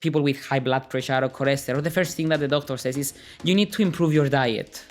people with high blood pressure or cholesterol, the first thing that the doctor says is you need to improve your diet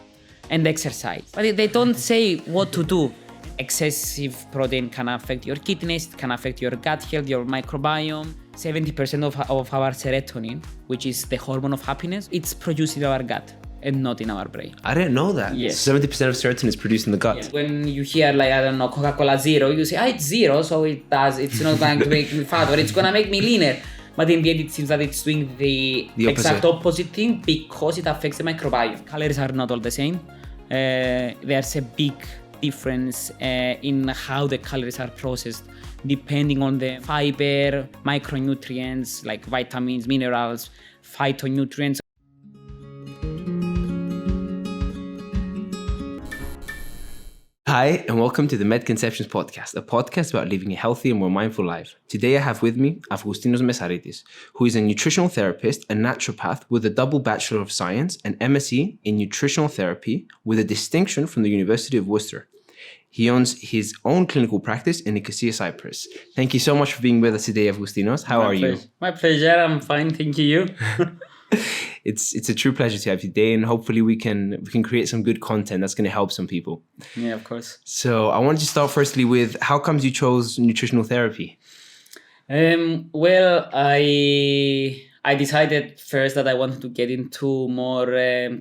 and exercise. But they don't say what to do. Excessive protein can affect your kidneys, it can affect your gut health, your microbiome. 70% of our serotonin, which is the hormone of happiness, it's produced in our gut and not in our brain. I didn't know that. Yes. 70% of serotonin is produced in the gut. Yeah. When you hear like, I don't know, Coca-Cola Zero, you say, it's zero, so it's not going to make me fat, or it's going to make me leaner. But in the end, it seems that it's doing the exact opposite thing because it affects the microbiome. Calories are not all the same. There's a big difference in how the calories are processed depending on the fiber, micronutrients like vitamins, minerals, phytonutrients. Hi, and welcome to the Med Conceptions Podcast, a podcast about living a healthy and more mindful life. Today I have with me Avgoustinos Mesaritis, who is a nutritional therapist and naturopath with a double Bachelor of Science and MSc in Nutritional Therapy with a distinction from the University of Worcester. He owns his own clinical practice in Nicosia, Cyprus. Thank you so much for being with us today, Avgoustinos. How are you? My pleasure. I'm fine. Thank you. It's a true pleasure to have you today, and hopefully we can create some good content that's going to help some people. Yeah, of course. So I wanted to start firstly with how comes you chose nutritional therapy? Well, I decided first that I wanted to get into more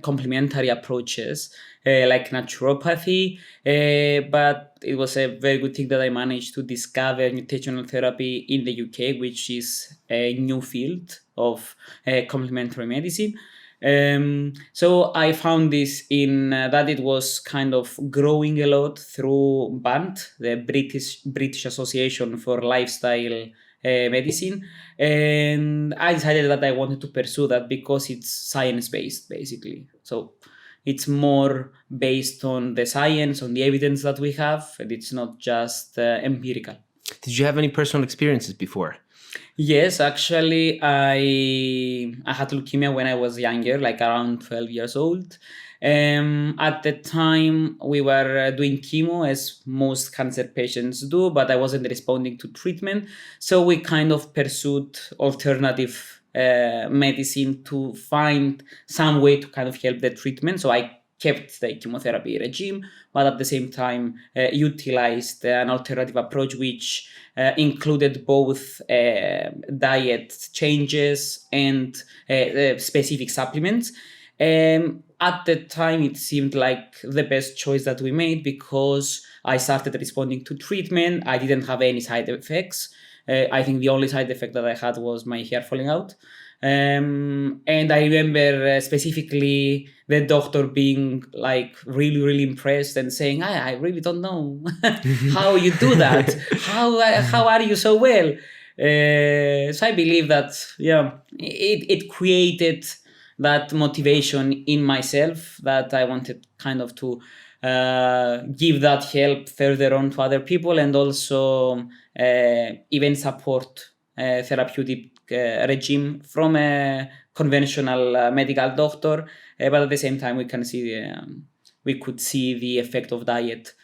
complementary approaches like naturopathy, but it was a very good thing that I managed to discover nutritional therapy in the UK, which is a new field of complementary medicine. So I found this in that it was kind of growing a lot through BANT, the British Association for Lifestyle Medicine, and I decided that I wanted to pursue that because it's science-based, basically. So it's more based on the science, on the evidence that we have, and it's not just empirical. Did you have any personal experiences before? Yes, actually, I had leukemia when I was younger, like around 12 years old. At the time, we were doing chemo, as most cancer patients do, but I wasn't responding to treatment. So we kind of pursued alternative medicine to find some way to kind of help the treatment. So I kept the chemotherapy regime, but at the same time utilized an alternative approach which included both diet changes and specific supplements. At the time, it seemed like the best choice that we made because I started responding to treatment. I didn't have any side effects. I think the only side effect that I had was my hair falling out. And I remember specifically the doctor being like really, really impressed and saying, I really don't know how you do that. How are you so well? So I believe that, it created that motivation in myself that I wanted kind of to give that help further on to other people, and also even support therapeutic regime from a conventional medical doctor, but at the same time we could see the effect of diet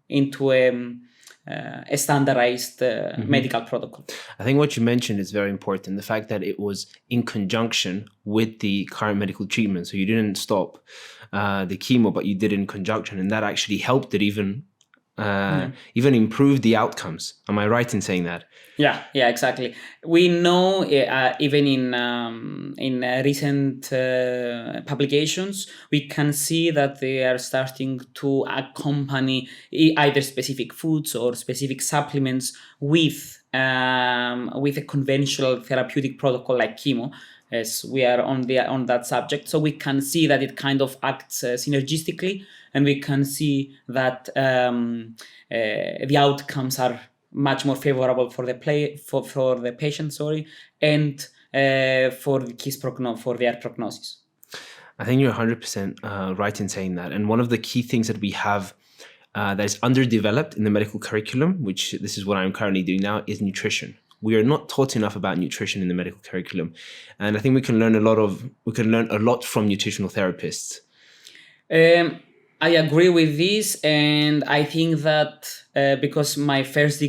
into a standardized medical protocol. I think what you mentioned is very important. The fact that it was in conjunction with the current medical treatment. So you didn't stop the chemo, but you did in conjunction, and that actually helped it even improve the outcomes. Am I right in saying that? Yeah, exactly. We know even in recent publications, we can see that they are starting to accompany either specific foods or specific supplements with a conventional therapeutic protocol like chemo, as we are on that subject. So we can see that it kind of acts synergistically, and we can see that the outcomes are much more favorable for the patient, and for their prognosis. I think you're 100% right in saying that. And one of the key things that we have that is underdeveloped in the medical curriculum, which this is what I'm currently doing now, is nutrition. We are not taught enough about nutrition in the medical curriculum, and I think we can learn a lot from nutritional therapists. I agree with this, and I think that because my first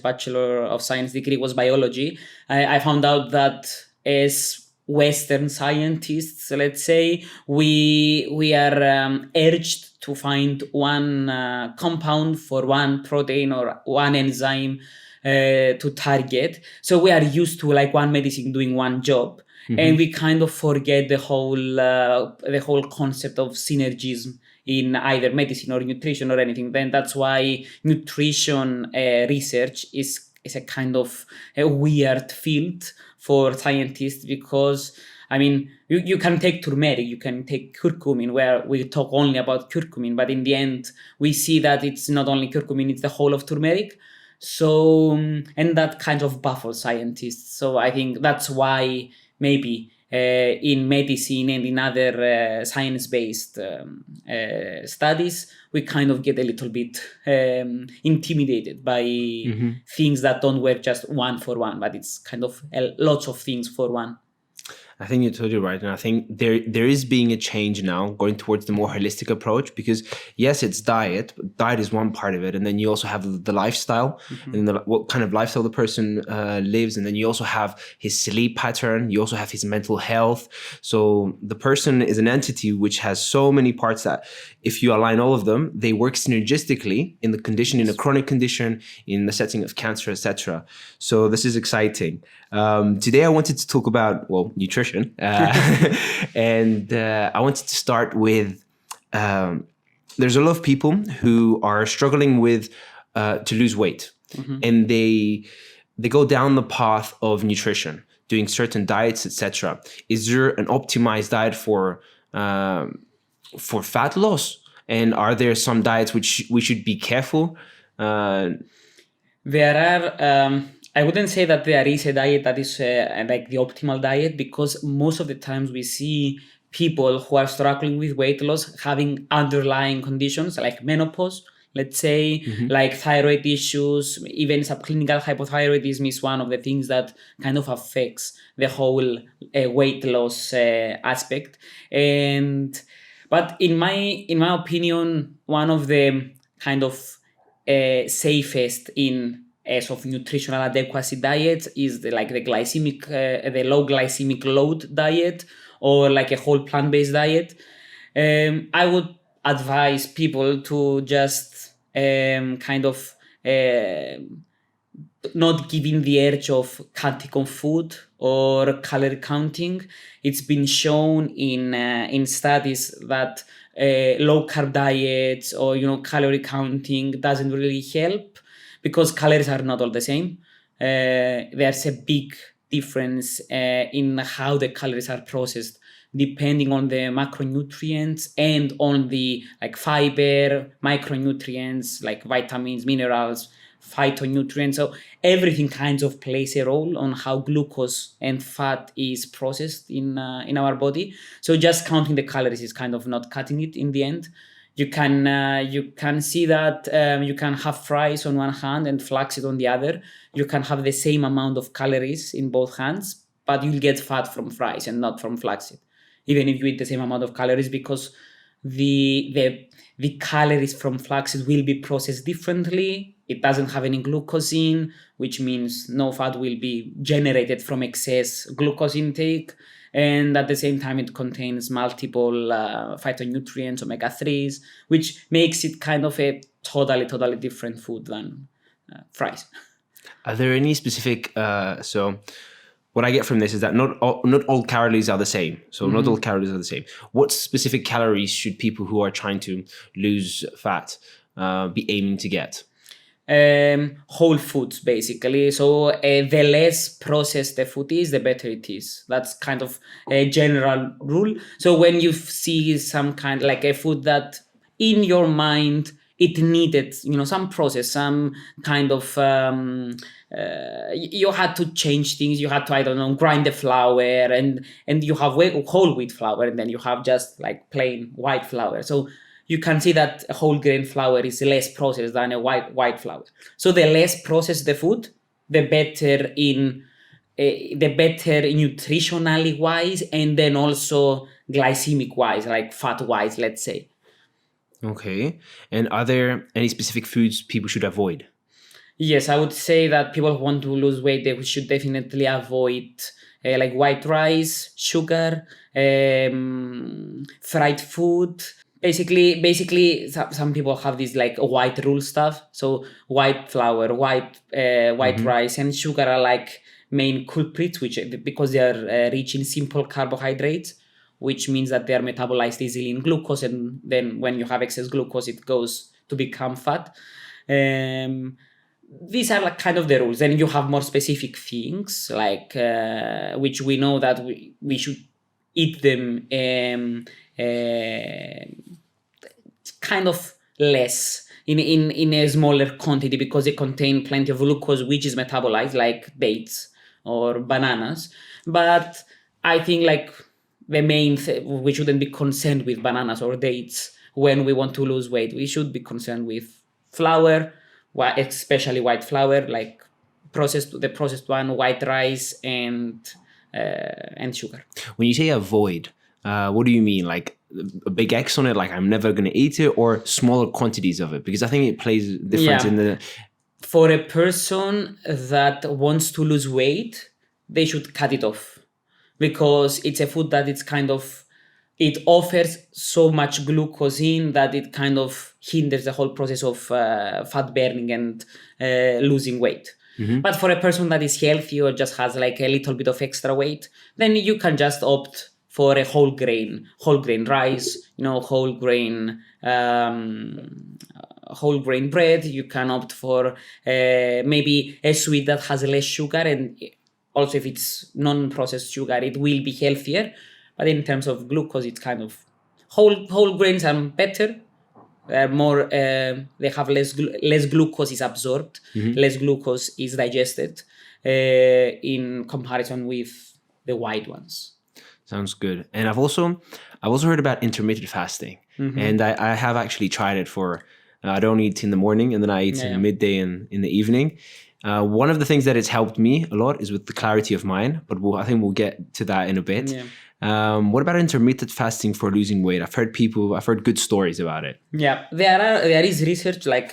Bachelor of Science degree was biology, I found out that as Western scientists, let's say, we are urged to find one compound for one protein or one enzyme to target. So we are used to like one medicine doing one job, and we kind of forget the whole concept of synergism in either medicine or nutrition or anything. Then that's why nutrition research is a kind of a weird field for scientists, because I mean, you can take turmeric, you can take curcumin, where we talk only about curcumin, but in the end, we see that it's not only curcumin, it's the whole of turmeric. So, and that kind of baffles scientists. So I think that's why maybe in medicine and in other science-based studies, we kind of get a little bit intimidated by things that don't work just one for one, but it's kind of lots of things for one. I think you're totally right. And I think there is being a change now going towards the more holistic approach, because yes, it's diet, but diet is one part of it. And then you also have the lifestyle and what kind of lifestyle the person lives. And then you also have his sleep pattern. You also have his mental health. So the person is an entity which has so many parts that if you align all of them, they work synergistically in the condition, in a chronic condition, in the setting of cancer, etc. So this is exciting. Today I wanted to talk about, well, nutrition. And I wanted to start with, there's a lot of people who are struggling with to lose weight, and they go down the path of nutrition, doing certain diets, etc. Is there an optimized diet for fat loss? And are there some diets which we should be careful? There are. I wouldn't say that there is a diet that is like the optimal diet, because most of the times we see people who are struggling with weight loss having underlying conditions like menopause, let's say, like thyroid issues. Even subclinical hypothyroidism is one of the things that kind of affects the whole weight loss aspect. But in my opinion, one of the kind of safest as of nutritional adequacy diets is the low glycemic load diet, or like a whole plant-based diet. I would advise people to just kind of not giving the urge of cutting on food or calorie counting. It's been shown in studies that low-carb diets or calorie counting doesn't really help, because calories are not all the same. There's a big difference in how the calories are processed, depending on the macronutrients and on the fiber, micronutrients like vitamins, minerals, phytonutrients. So everything kind of plays a role on how glucose and fat is processed in our body. So just counting the calories is kind of not cutting it in the end. You can see that you can have fries on one hand and flaxseed on the other. You can have the same amount of calories in both hands, but you'll get fat from fries and not from flaxseed, even if you eat the same amount of calories, because the calories from flaxseed will be processed differently. It doesn't have any glucose in, which means no fat will be generated from excess glucose intake. And at the same time, it contains multiple phytonutrients, omega-3s, which makes it kind of a totally different food than fries. Are there any specific, so what I get from this is that not all calories are the same. So not all calories are the same. What specific calories should people who are trying to lose fat be aiming to get? Whole foods, basically. So the less processed the food is, the better it is. That's kind of a general rule. So when you see some kind like a food that in your mind it needed, some process, some kind of you had to change things. You had to, I don't know, grind the flour, and you have whole wheat flour, and then you have just like plain white flour. So you can see that a whole grain flour is less processed than a white flour. So the less processed the food, the better nutritionally wise, and then also glycemic wise, like fat wise, let's say. Okay. And are there any specific foods people should avoid? Yes, I would say that people who want to lose weight, they should definitely avoid like white rice, sugar, fried food. Basically, some people have this like white rule stuff. So white flour, white Mm-hmm. rice, and sugar are like main culprits, which because they are rich in simple carbohydrates, which means that they are metabolized easily in glucose, and then when you have excess glucose, it goes to become fat. These are like kind of the rules. Then you have more specific things like which we know that we should eat them kind of less in a smaller quantity because they contain plenty of glucose which is metabolized like dates or bananas. But I think like the main we shouldn't be concerned with bananas or dates when we want to lose weight. We should be concerned with flour, especially white flour, like the processed one, white rice, and sugar. When you say avoid, what do you mean? Like a big X on it, like I'm never going to eat it, or smaller quantities of it? Because I think it plays a difference in the... For a person that wants to lose weight, they should cut it off because it's a food that it's kind of, it offers so much glucose in that it kind of hinders the whole process of fat burning and losing weight. Mm-hmm. But for a person that is healthy or just has like a little bit of extra weight, then you can just opt for a whole grain rice, whole grain bread. You can opt for maybe a sweet that has less sugar, and also if it's non-processed sugar, it will be healthier. But in terms of glucose, it's kind of whole grains are better. They're more they have less glucose is absorbed, less glucose is digested in comparison with the white ones. Sounds good. And I've also heard about intermittent fasting, and I have actually tried it for. I don't eat in the morning, and then I eat in midday and in the evening. One of the things that has helped me a lot is with the clarity of mind, but I think we'll get to that in a bit. Yeah. What about intermittent fasting for losing weight? I've heard good stories about it. Yeah, there is research like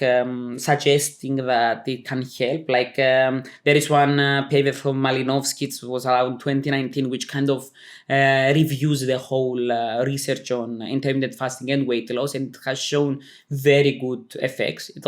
suggesting that it can help. Like there is one paper from Malinovsky, it was around 2019, which kind of reviews the whole research on intermittent fasting and weight loss, and it has shown very good effects. It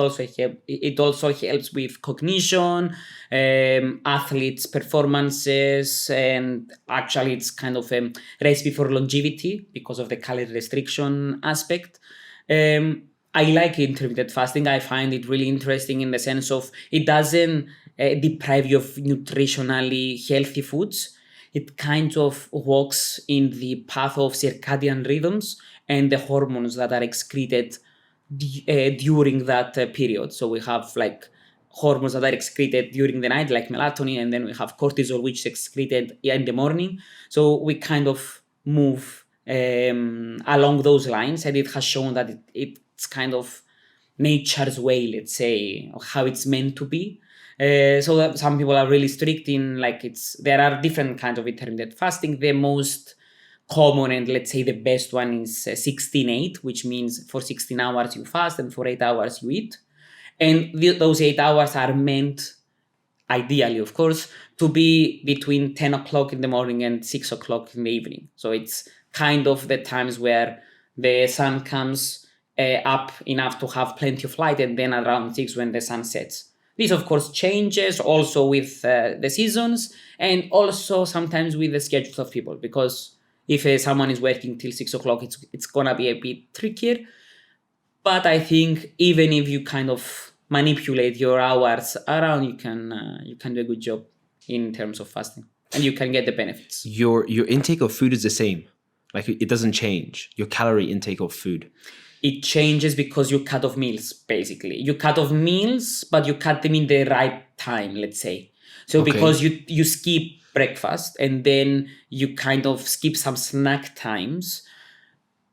also helps with cognition, athletes' performances, and actually it's kind of a recipe for longevity because of the calorie restriction aspect. I like intermittent fasting. I find it really interesting in the sense of it doesn't deprive you of nutritionally healthy foods. It kind of walks in the path of circadian rhythms and the hormones that are excreted during that period. So we have like hormones that are excreted during the night, like melatonin, and then we have cortisol, which is excreted in the morning. So we kind of move along those lines, and it has shown that it's kind of nature's way, let's say, of how it's meant to be. So that some people are really strict in there are different kinds of intermittent fasting. The most common and let's say the best one is 16-8, which means for 16 hours you fast and for 8 hours you eat. And those 8 hours are meant, ideally, of course, to be between 10 o'clock in the morning and 6 o'clock in the evening. So it's kind of the times where the sun comes up enough to have plenty of light, and then around 6 when the sun sets. This, of course, changes also with the seasons and also sometimes with the schedules of people, because if someone is working till 6 o'clock, it's going to be a bit trickier. But I think even if you kind of manipulate your hours around, you can do a good job in terms of fasting, and you can get the benefits. Your intake of food is the same. Like it doesn't change. Your calorie intake of food. It changes because you cut off meals, basically. You cut off meals, but you cut them in the right time, let's say. So because you skip breakfast and then you kind of skip some snack times,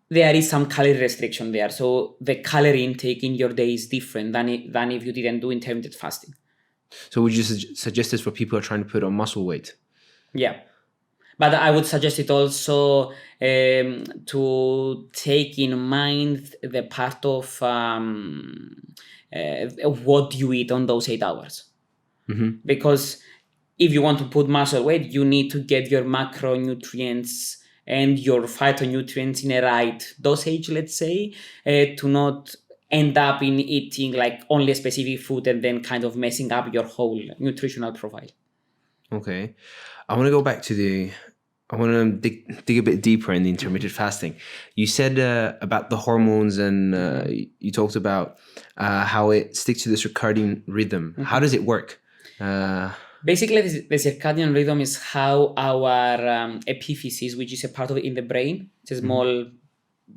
there is some calorie restriction there. So the calorie intake in your day is different than if you didn't do intermittent fasting. So would you suggest this for people who are trying to put on muscle weight? Yeah. But I would suggest it also to take in mind the part of what you eat on those 8 hours. Because if you want to put muscle weight, you need to get your macronutrients and your phytonutrients in a right dosage, let's say, to not end up in eating like only a specific food and then kind of messing up your whole nutritional profile. Okay. I want to go back to I want to dig a bit deeper in the intermittent fasting. You said about the hormones and you talked about how it sticks to the circadian rhythm. How does it work? Basically, the circadian rhythm is how our epiphysis, which is a part of it in the brain, it's a small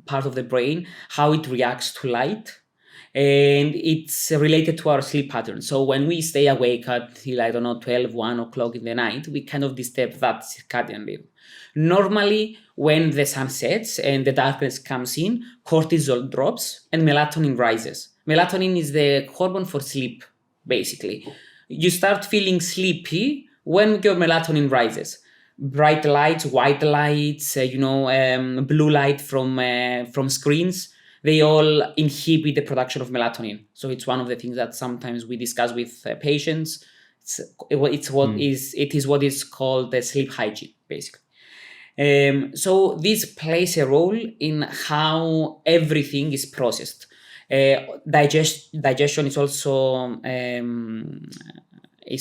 part of the brain, how it reacts to light. And it's related to our sleep pattern. So when we stay awake until, 12, 1 o'clock in the night, we kind of disturb that circadian rhythm. Normally, when the sun sets and the darkness comes in, cortisol drops and melatonin rises. Melatonin is the hormone for sleep, basically. You start feeling sleepy when your melatonin rises. Bright lights, white lights, blue light from screens, they all inhibit the production of melatonin. So it's one of the things that sometimes we discuss with patients. It is what is called the sleep hygiene, basically. So this plays a role in how everything is processed. Digestion is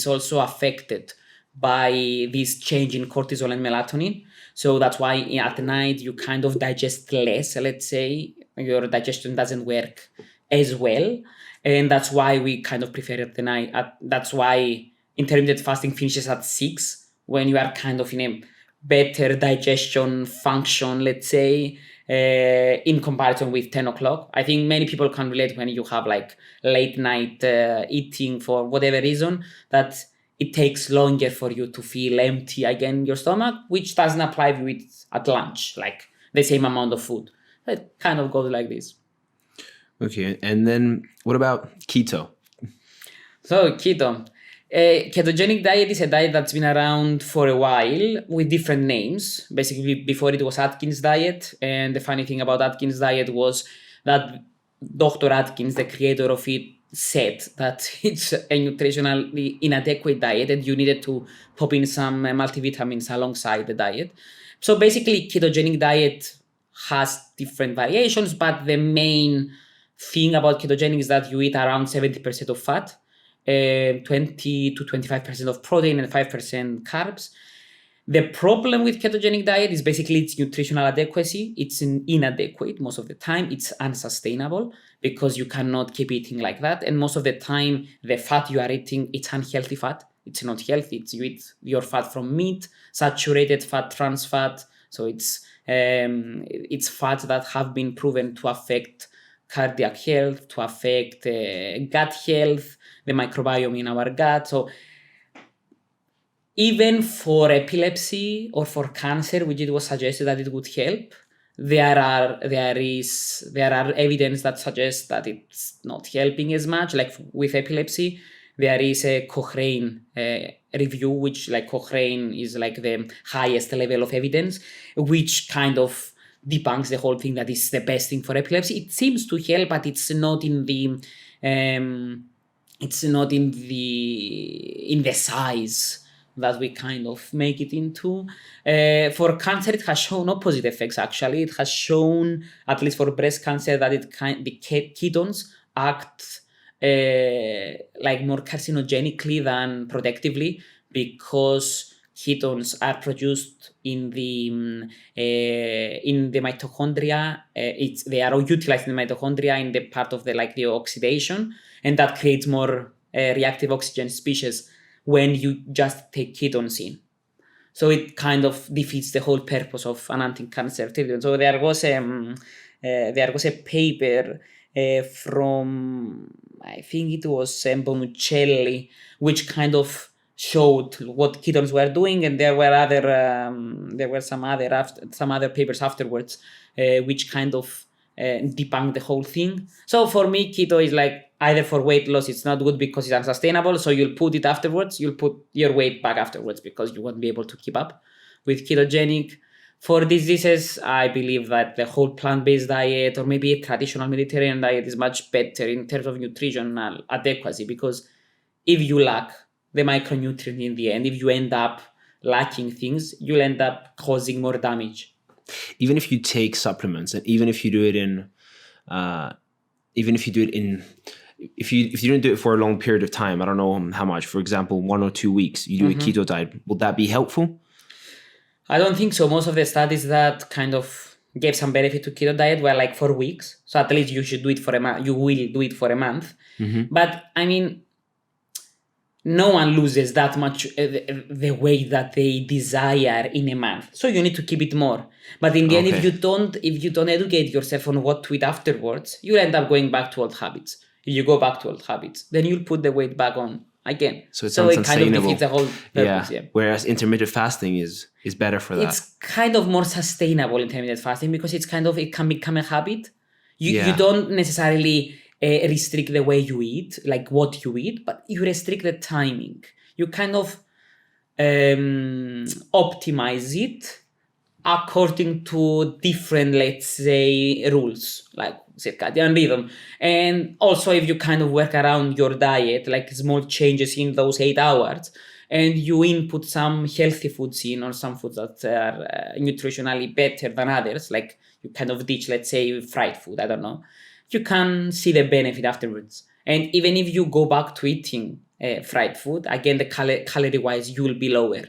also affected by this change in cortisol and melatonin. So that's why at night you kind of digest less, let's say. Your digestion doesn't work as well. And that's why we kind of prefer at the night. That's why intermittent fasting finishes at 6, when you are kind of in a better digestion function, let's say, in comparison with 10 o'clock. I think many people can relate when you have like late night eating for whatever reason, that it takes longer for you to feel empty again in your stomach, which doesn't apply if you eat at lunch, like the same amount of food. It kind of goes like this. Okay, and then what about keto? So keto. Ketogenic diet is a diet that's been around for a while with different names. Basically, before it was Atkins diet. And the funny thing about Atkins diet was that Dr. Atkins, the creator of it, said that it's a nutritionally inadequate diet and you needed to pop in some multivitamins alongside the diet. So basically, ketogenic diet has different variations, but the main thing about ketogenic is that you eat around 70% of fat, 20 to 25% of protein, and 5% carbs. The problem with ketogenic diet is basically its nutritional adequacy. It's inadequate most of the time. It's unsustainable because you cannot keep eating like that. And most of the time, the fat you are eating, it's unhealthy fat. It's not healthy. You eat your fat from meat, saturated fat, trans fat. So it's fats that have been proven to affect cardiac health, to affect gut health, the microbiome in our gut. So even for epilepsy or for cancer, which it was suggested that it would help, there are evidence that suggests that it's not helping as much. Like with epilepsy, there is a Cochrane review, which like Cochrane is like the highest level of evidence, which kind of debunks the whole thing that is the best thing for epilepsy. It seems to help, but it's not in the size that we kind of make it into. For cancer, it has shown opposite effects, actually. It has shown, at least for breast cancer, that the ketones act like more carcinogenically than protectively, because ketones are produced in the mitochondria. They are utilized in the mitochondria in the part of the oxidation, and that creates more reactive oxygen species when you just take ketones in. So it kind of defeats the whole purpose of an anti-cancer treatment. So there was a paper from, I think it was Bonuccelli, which kind of showed what ketones were doing, and there were some other papers afterwards which kind of debunk the whole thing. So for me, keto is like, either for weight loss, it's not good because it's unsustainable, so you'll put it afterwards, you'll put your weight back afterwards because you won't be able to keep up. with ketogenic. For diseases, I believe that the whole plant-based diet or maybe a traditional Mediterranean diet is much better in terms of nutritional adequacy, because if you lack the micronutrient in the end, if you end up lacking things, you'll end up causing more damage. Even if you take supplements, and even if you do it in, if you don't do it for a long period of time, I don't know how much, for example, 1 or 2 weeks, you do a keto diet, would that be helpful? I don't think so. Most of the studies that kind of gave some benefit to keto diet were like 4 weeks. So at least you should do it for a month. You will do it for a month. But I mean, no one loses that much the weight that they desire in a month. So you need to keep it more. But in the end, if you don't educate yourself on what to eat afterwards, you end up going back to old habits. If you go back to old habits, then you'll put the weight back on again. So it kind of defeats the whole purpose. Yeah. Whereas intermittent fasting is better for that. It's kind of more sustainable intermittent fasting, because it can become a habit. You don't necessarily restrict the way you eat, like what you eat, but you restrict the timing. You kind of optimize it according to different, let's say, rules, like circadian rhythm. And also, if you kind of work around your diet, like small changes in those 8 hours, and you input some healthy foods in, or some foods that are nutritionally better than others, like you kind of ditch, let's say, fried food, I don't know, you can see the benefit afterwards. And even if you go back to eating fried food, again, the calorie-wise, you will be lower.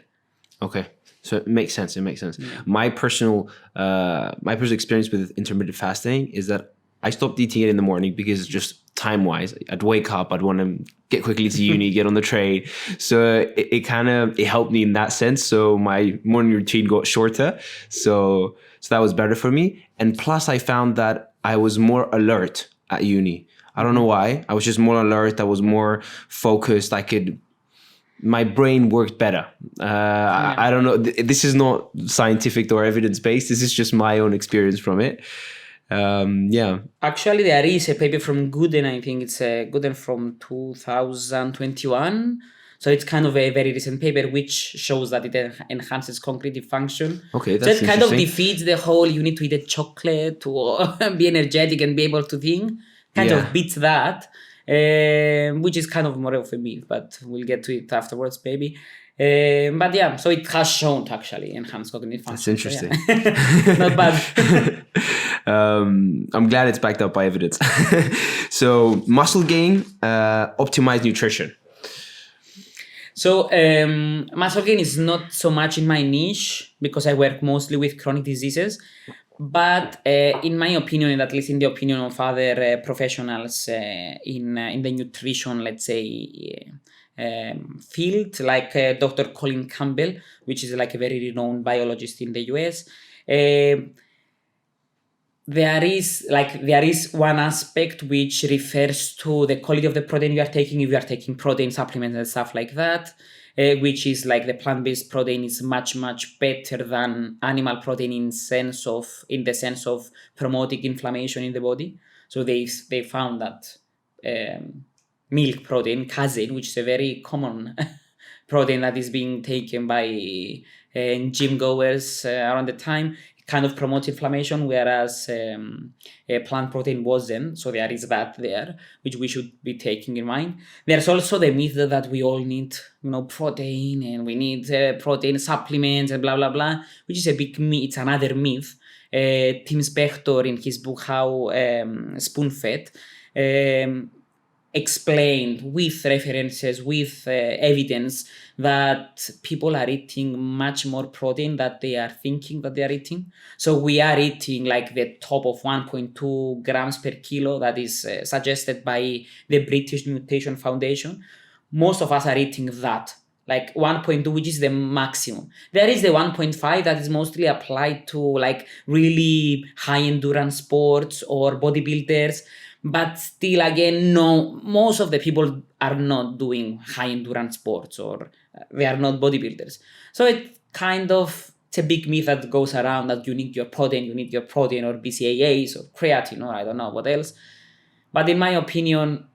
Okay. So it makes sense. Yeah. My personal experience with intermittent fasting is that I stopped eating it in the morning because just time-wise, I'd wake up, I'd want to get quickly to uni, get on the train. So it helped me in that sense. So my morning routine got shorter. So that was better for me. And plus, I found that I was more alert at uni. I don't know why. I was just more alert. I was more focused. My brain worked better. I don't know. This is not scientific or evidence-based. This is just my own experience from it. Actually, there is a paper from Gooden. I think it's Gooden from 2021. So it's kind of a very recent paper which shows that it enhances cognitive function. Okay, that's so it kind of defeats the whole you need to eat a chocolate to be energetic and be able to think. Kind of beats that. Which is kind of more of a myth, but we'll get to it afterwards, maybe. But yeah, so it has shown to actually enhance cognitive function. That's interesting. So yeah. Not bad. I'm glad it's backed up by evidence. So muscle gain, optimized nutrition. So muscle gain is not so much in my niche because I work mostly with chronic diseases. But in my opinion, and at least in the opinion of other professionals in the nutrition, let's say, field, like Dr. Colin Campbell, which is like a very renowned biologist in the US, there is one aspect which refers to the quality of the protein you are taking. If you are taking protein supplements and stuff like that, which is like the plant-based protein is much, much better than animal protein in the sense of promoting inflammation in the body. So they found that milk protein, casein, which is a very common protein that is being taken by gym goers around the time, kind of promotes inflammation, whereas plant protein wasn't. So there is that there, which we should be taking in mind. There's also the myth that we all need, protein, and we need protein supplements and blah, blah, blah, which is a big myth. It's another myth. Tim Spector, in his book, How Spoon-Fed, explained with references, with evidence, that people are eating much more protein than they are thinking that they are eating. So we are eating like the top of 1.2 grams per kilo that is suggested by the British Nutrition Foundation. Most of us are eating that, like 1.2, which is the maximum. There is the 1.5 that is mostly applied to like really high endurance sports or bodybuilders. But still, again, no, most of the people are not doing high endurance sports, or they are not bodybuilders. So it's a big myth that goes around that you need your protein, or BCAAs or creatine, or I don't know what else. But in my opinion,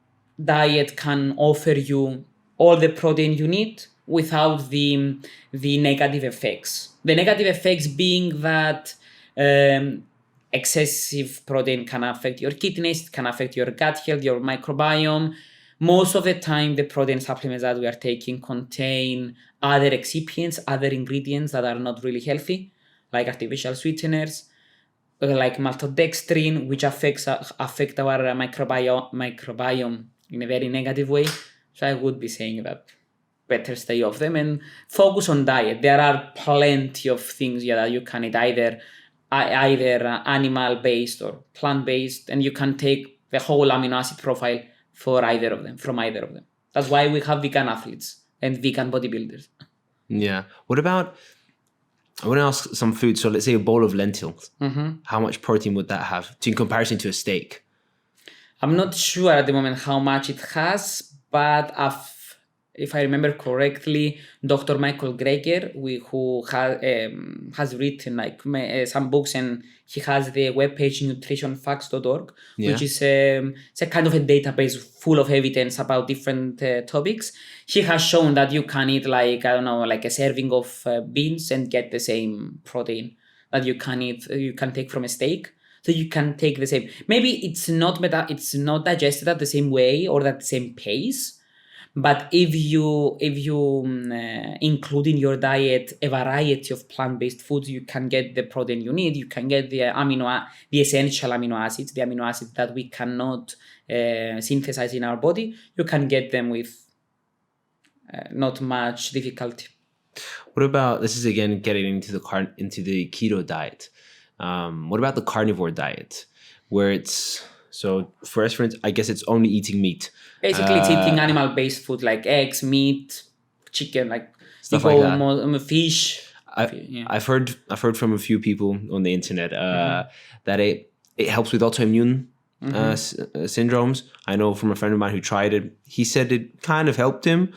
diet can offer you all the protein you need without the negative effects. The negative effects being that excessive protein can affect your kidneys, it can affect your gut health, your microbiome. Most of the time, the protein supplements that we are taking contain other excipients, other ingredients that are not really healthy, like artificial sweeteners, like maltodextrin, which affect our microbiome in a very negative way. So I would be saying that better stay off them and focus on diet. There are plenty of things that you can eat, either animal-based or plant-based, and you can take the whole amino acid profile from either of them. That's why we have vegan athletes and vegan bodybuilders. Yeah. What about, I want to ask some food. So let's say a bowl of lentils. How much protein would that have in comparison to a steak? I'm not sure at the moment how much it has, but if I remember correctly, Dr. Michael Greger, who has written some books, and he has the webpage nutritionfacts.org, which is it's a kind of a database full of evidence about different topics. He has shown that you can eat like a serving of beans and get the same protein that you can take from a steak. So you can take the same. Maybe it's not digested at the same way or at the same pace. But if you include in your diet a variety of plant-based foods, you can get the protein you need. You can get the essential amino acids, the amino acids that we cannot synthesize in our body. You can get them with not much difficulty. What about, this is again getting into the keto diet. What about the carnivore diet, where it's, so for instance, I guess it's only eating meat. Basically, it's eating animal-based food like eggs, meat, chicken, like stuff like that. Fish. I've heard from a few people on the internet that it helps with autoimmune syndromes. I know from a friend of mine who tried it. He said it kind of helped him.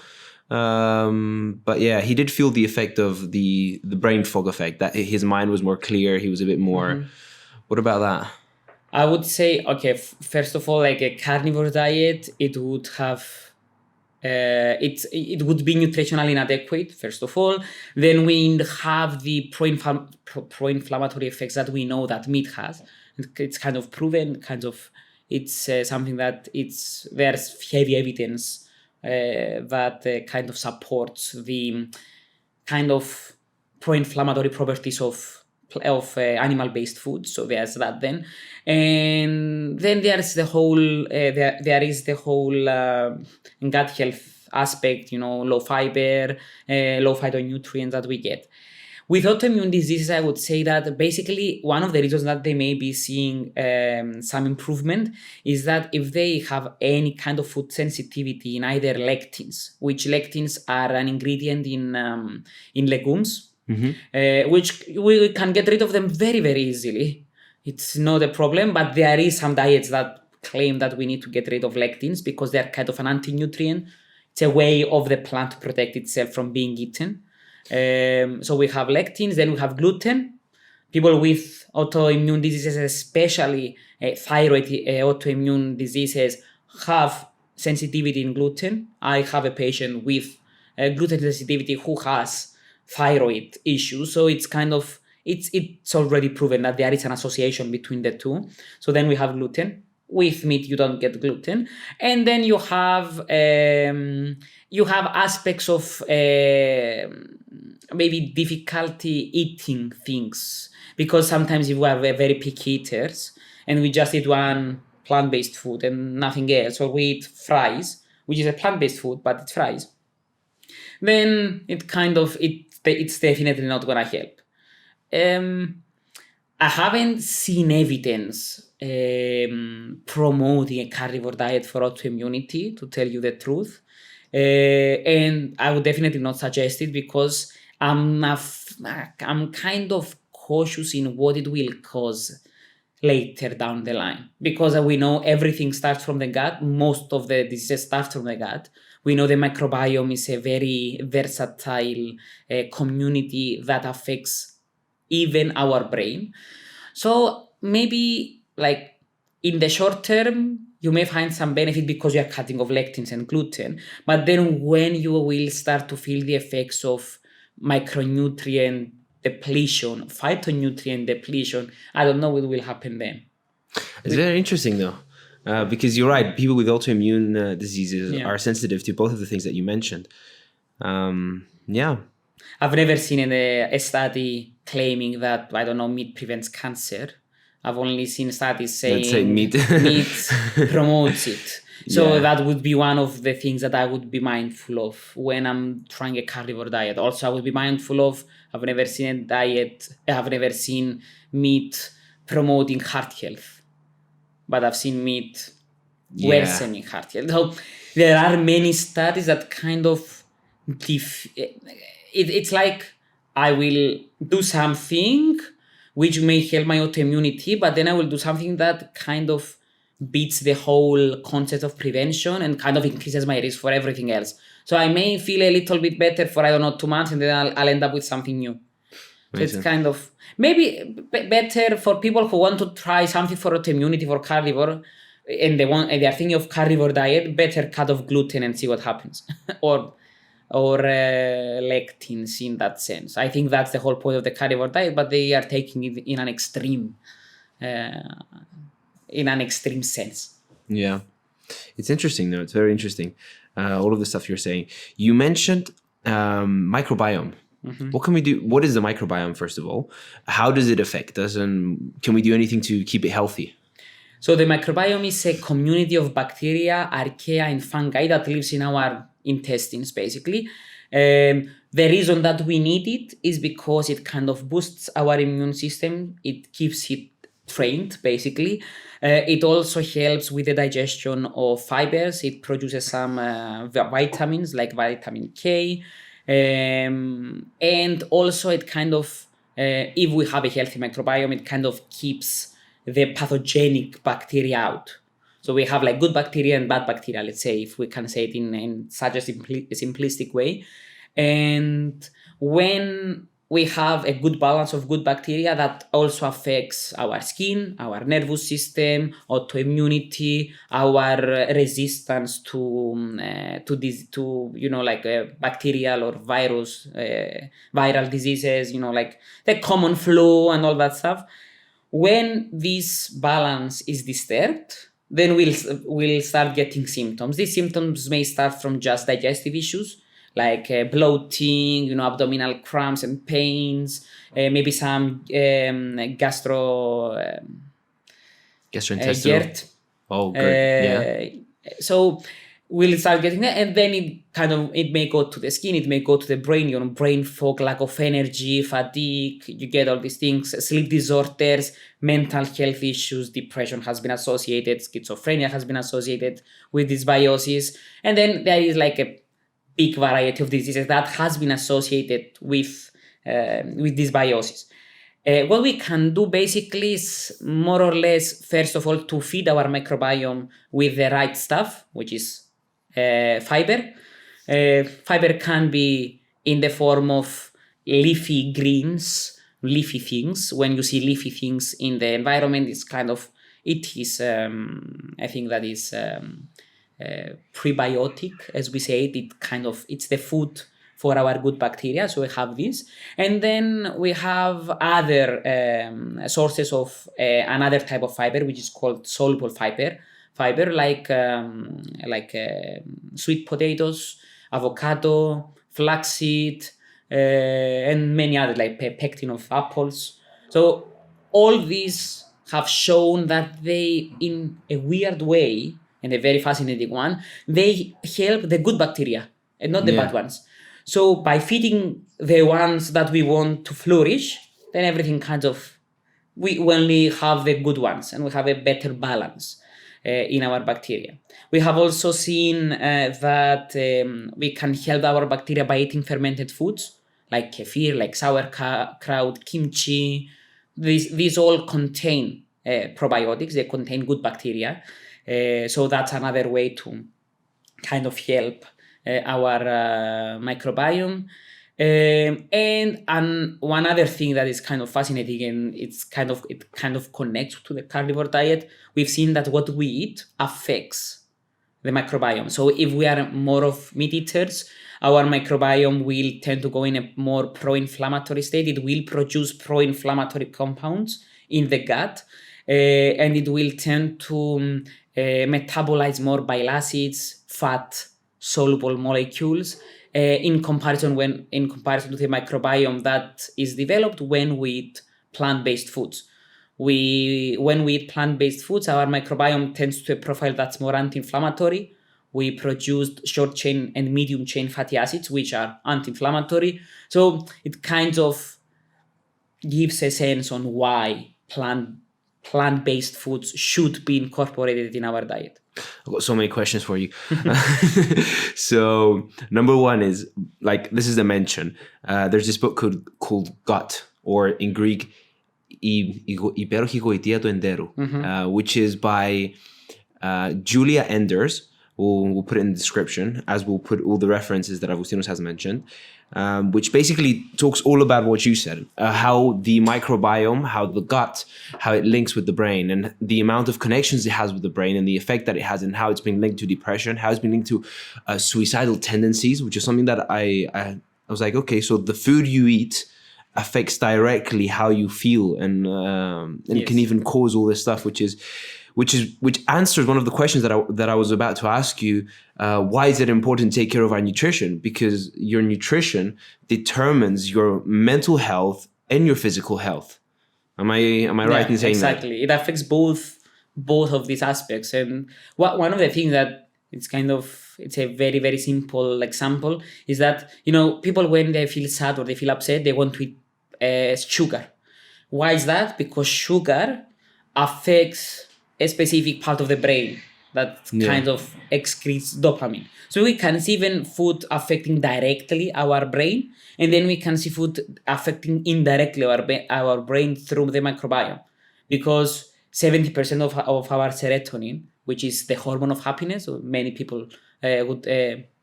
But yeah, he did feel the effect of the brain fog effect, that his mind was more clear. He was a bit more. What about that? I would say, okay, first of all, like a carnivore diet, it would have, it would be nutritionally inadequate, first of all. Then we have the pro-inflammatory effects that we know that meat has. It's kind of proven, it's something that there's heavy evidence that kind of supports the kind of pro-inflammatory properties of animal-based food. So there's that then. And then there's the whole, there is the whole gut health aspect, low fiber, low phytonutrients that we get. With autoimmune diseases, I would say that basically one of the reasons that they may be seeing some improvement is that if they have any kind of food sensitivity in either lectins, which lectins are an ingredient in legumes, which we can get rid of them very, very easily. It's not a problem, but there is some diets that claim that we need to get rid of lectins because they're kind of an anti-nutrient. It's a way of the plant to protect itself from being eaten. So we have lectins, then we have gluten. People with autoimmune diseases, especially thyroid autoimmune diseases, have sensitivity in gluten. I have a patient with gluten sensitivity who has thyroid issues. So it's kind of, it's already proven that there is an association between the two. So then we have gluten. With meat, you don't get gluten. And then you have aspects of maybe difficulty eating things, because sometimes if we are very picky eaters and we just eat one plant-based food and nothing else, or we eat fries, which is a plant-based food, but it's fries, then it's definitely not going to help. I haven't seen evidence promoting a carnivore diet for autoimmunity, to tell you the truth. And I would definitely not suggest it because I'm kind of cautious in what it will cause later down the line. Because we know everything starts from the gut. Most of the diseases start from the gut. We know the microbiome is a very versatile community that affects even our brain. So maybe like in the short term, you may find some benefit because you are cutting off lectins and gluten, but then when you will start to feel the effects of micronutrient depletion, phytonutrient depletion, I don't know what will happen then. It's very interesting though, because you're right. People with autoimmune diseases are sensitive to both of the things that you mentioned. Yeah. I've never seen a study claiming that, I don't know, meat prevents cancer. I've only seen studies saying meat promotes it. So that would be one of the things that I would be mindful of when I'm trying a carnivore diet. Also, I would be mindful of, I've never seen meat promoting heart health, but I've seen meat worsening heart health. So there are many studies that kind of, it's like I will do something which may help my autoimmunity, but then I will do something that kind of beats the whole concept of prevention and kind of increases my risk for everything else. So I may feel a little bit better for, 2 months, and then I'll end up with something new. So it's kind of maybe better for people who want to try something for autoimmunity for carnivore, and they are thinking of carnivore diet, better cut off gluten and see what happens. or lectins in that sense. I think that's the whole point of the carnivore diet, but they are taking it in an extreme sense. Yeah. It's interesting though. It's very interesting. All of the stuff you're saying. You mentioned microbiome. Mm-hmm. What can we do? What is the microbiome, first of all? How does it affect us? And can we do anything to keep it healthy? So the microbiome is a community of bacteria, archaea, and fungi that lives in our intestines, basically. The reason that we need it is because it kind of boosts our immune system. It keeps it trained, basically. It also helps with the digestion of fibers. It produces some vitamins like vitamin K. And also it kind of, if we have a healthy microbiome, it kind of keeps the pathogenic bacteria out. So we have like good bacteria and bad bacteria, let's say, if we can say it in such a simplistic way. And when we have a good balance of good bacteria, that also affects our skin, our nervous system, autoimmunity, our resistance to bacterial or viral diseases, like the common flu and all that stuff. When this balance is disturbed, then we'll start getting symptoms. These symptoms may start from just digestive issues, like bloating, abdominal cramps and pains, maybe some gastrointestinal. Oh, good. So we'll start getting that, and then it may go to the skin, it may go to the brain, brain fog, lack of energy, fatigue, you get all these things, sleep disorders, mental health issues, depression has been associated, schizophrenia has been associated with dysbiosis, and then there is like a big variety of diseases that has been associated with dysbiosis. What we can do basically is more or less, first of all, to feed our microbiome with the right stuff, which is fiber. Fiber can be in the form of leafy greens, leafy things. When you see leafy things in the environment, I think that is prebiotic, as we say it. It's the food for our good bacteria. So we have this, and then we have other sources of another type of fiber, which is called soluble fiber, like sweet potatoes, avocado, flaxseed, and many others, like pectin of apples. So all these have shown that they, in a weird way, and a very fascinating one, they help the good bacteria and not the bad ones. So by feeding the ones that we want to flourish, then everything we only have the good ones, and we have a better balance in our bacteria. We have also seen that we can help our bacteria by eating fermented foods, like kefir, like sauerkraut, kimchi. These all contain probiotics. They contain good bacteria. So that's another way to kind of help our microbiome. And one other thing that is kind of fascinating, and it kind of connects to the carnivore diet. We've seen that what we eat affects the microbiome. So if we are more of meat eaters, our microbiome will tend to go in a more pro-inflammatory state. It will produce pro-inflammatory compounds in the gut, and it will tend to metabolize more bile acids, fat soluble molecules, in comparison to the microbiome that is developed when we eat plant-based foods. When we eat plant-based foods, our microbiome tends to a profile that's more anti-inflammatory. We produce short chain and medium chain fatty acids, which are anti-inflammatory. So it kind of gives a sense on why plant-based foods should be incorporated in our diet. I've got so many questions for you. So number one is, like, this is a mention. There's this book called Gut, or in Greek, Υπέροχη γοητεία του εντέρου, which is by Julia Enders. We'll put it in the description, as we'll put all the references that Avgoustinos has mentioned, which basically talks all about what you said, how the microbiome, how the gut, how it links with the brain, and the amount of connections it has with the brain, and the effect that it has, and how it's been linked to depression, how it's been linked to suicidal tendencies, which is something that I was like, okay, so the food you eat affects directly how you feel, and yes, can even cause all this stuff, which answers one of the questions that I was about to ask you. Why is it important to take care of our nutrition? Because your nutrition determines your mental health and your physical health. Am I right in saying exactly. that? It affects both of these aspects. And one of the things that it's a very, very simple example is that, people, when they feel sad or they feel upset, they want to eat sugar. Why is that? Because sugar affects a specific part of the brain that kind of excretes dopamine. So we can see even food affecting directly our brain, and then we can see food affecting indirectly our brain through the microbiome, because 70% of our serotonin, which is the hormone of happiness, so many people would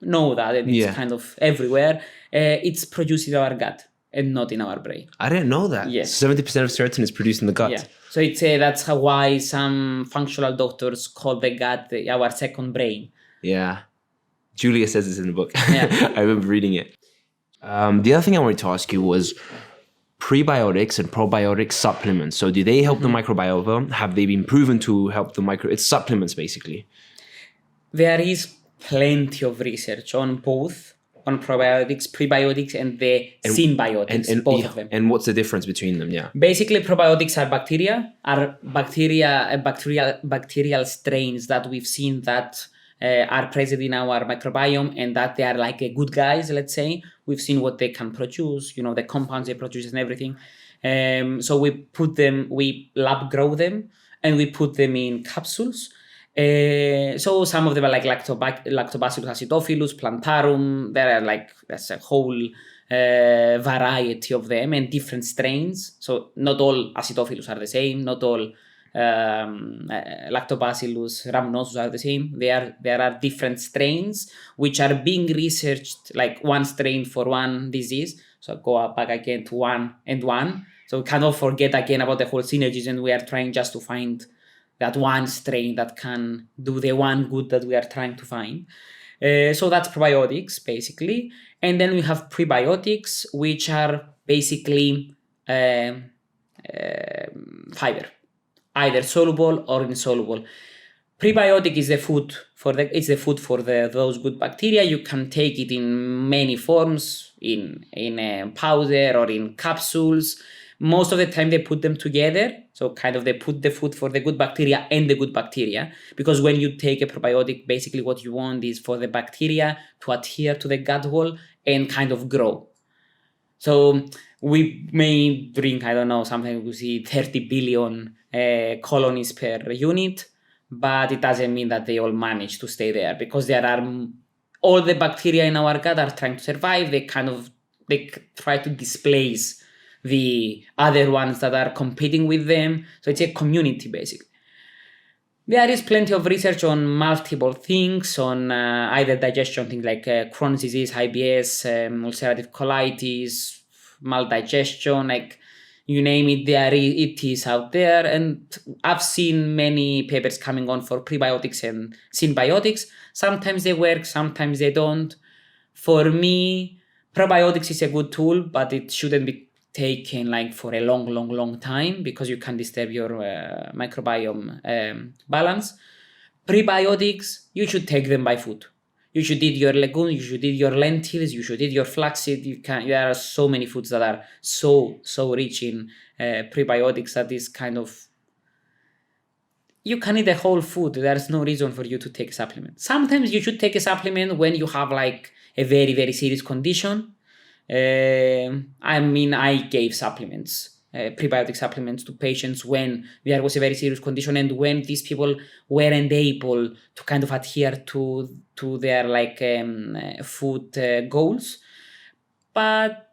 know that, and it's kind of everywhere, it's produced in our gut and not in our brain. I didn't know that. Yes. 70% of serotonin is produced in the gut. Yeah. So that's why some functional doctors call the gut our second brain. Yeah. Julia says this in the book. Yeah. I remember reading it. The other thing I wanted to ask you was prebiotics and probiotic supplements. So do they help the microbiome? Have they been proven to help the It's supplements, basically. There is plenty of research on both, on probiotics, prebiotics, and the symbiotics, and both of them. And what's the difference between them? Yeah. Basically, probiotics are bacterial strains that we've seen that are present in our microbiome, and that they are like good guys, let's say. We've seen what they can produce, the compounds they produce and everything. So we lab grow them, and we put them in capsules. So some of them are like Lactobacillus acidophilus, plantarum. There are there's a whole variety of them and different strains. So not all acidophilus are the same. Not all Lactobacillus rhamnosus are the same. There are different strains which are being researched, like one strain for one disease. So go back again to one and one. So we cannot forget again about the whole synergies, and we are trying just to find that one strain that can do the one good that we are trying to find. So that's probiotics, basically. And then we have prebiotics, which are basically fiber, either soluble or insoluble. Prebiotic is the food for those good bacteria. You can take it in many forms, in powder or in capsules. Most of the time they put them together. So kind of they put the food for the good bacteria and the good bacteria, because when you take a probiotic, basically what you want is for the bacteria to adhere to the gut wall and kind of grow. So we may drink, I don't know, something we see 30 billion colonies per unit, but it doesn't mean that they all manage to stay there, because there are all the bacteria in our gut are trying to survive. They try to displace the other ones that are competing with them. So it's a community, basically. There is plenty of research on multiple things, on either digestion things like Crohn's disease, IBS, ulcerative colitis, maldigestion, like you name it, it is out there. And I've seen many papers coming on for prebiotics and symbiotics. Sometimes they work, sometimes they don't. For me, probiotics is a good tool, but it shouldn't be taken like for a long time because you can disturb your microbiome balance. Prebiotics, you should take them by food. You should eat your legumes, you should eat your lentils, you should eat your flaxseed. There are so many foods that are so rich in prebiotics that is kind of, you can eat a whole food. There's no reason for you to take a supplement. Sometimes you should take a supplement when you have like a very serious condition. I gave supplements, prebiotic supplements to patients when there was a very serious condition and when these people weren't able to kind of adhere to their like food goals. But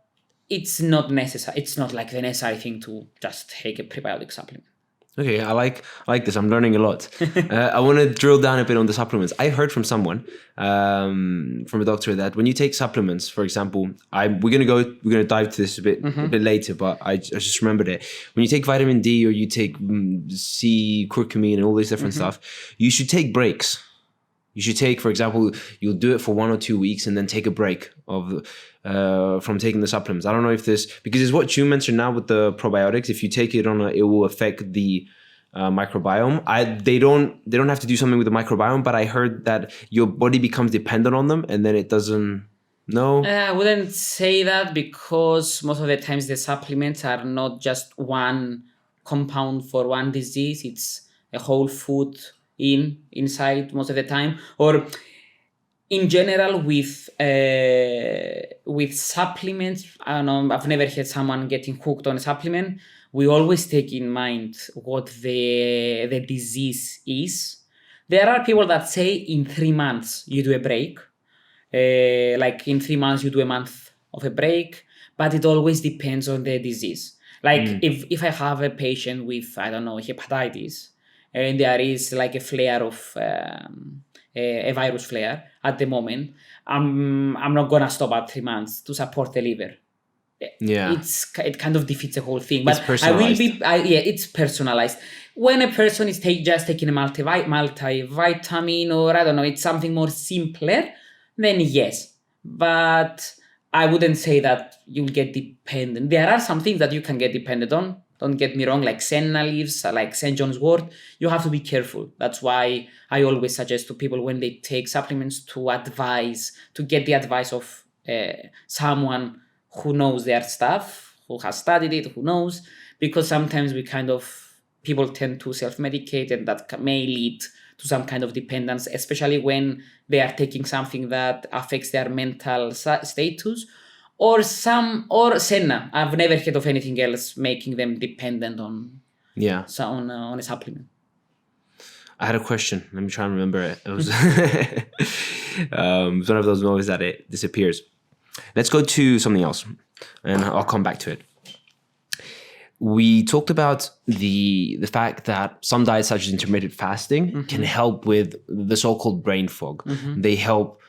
it's not necessary. It's not like the necessary thing to just take a prebiotic supplement. Okay, I like this. I'm learning a lot. I want to drill down a bit on the supplements. I heard from someone, from a doctor, that when you take supplements, for example, we're gonna dive to this a bit later, but I just remembered it. When you take vitamin D or you take C, curcumin, and all this different stuff, you should take breaks. You should take, for example, you'll do it for 1 or 2 weeks and then take a break from taking the supplements. I don't know if because it's what you mentioned now with the probiotics. If you take it it will affect the microbiome. They don't have to do something with the microbiome, but I heard that your body becomes dependent on them and then it doesn't. No, I wouldn't say that because most of the times the supplements are not just one compound for one disease. It's a whole food inside most of the time. Or in general with supplements, I don't know, I've never had someone getting hooked on a supplement. We always take in mind what the disease is. There are people that say in 3 months you do a break. Like in 3 months you do a month of a break, but it always depends on the disease. Like if I have a patient with, I don't know, hepatitis, and there is like a flare of a virus flare at the moment, I'm not gonna stop at 3 months to support the liver. Yeah, it kind of defeats the whole thing. But it's personalized. It's personalized. When a person is just taking a multivitamin, or I don't know, it's something more simpler, then yes. But I wouldn't say that you'll get dependent. There are some things that you can get dependent on. Don't get me wrong, like senna leaves, like St. John's wort. You have to be careful. That's why I always suggest to people when they take supplements to get the advice of someone who knows their stuff, who has studied it, who knows. Because sometimes people tend to self-medicate, and that may lead to some kind of dependence, especially when they are taking something that affects their mental status. Or senna. I've never heard of anything else making them dependent on a supplement. I had a question. Let me try and remember it. It was it's one of those moments that it disappears. Let's go to something else, and I'll come back to it. We talked about the fact that some diets, such as intermittent fasting, can help with the so-called brain fog. They help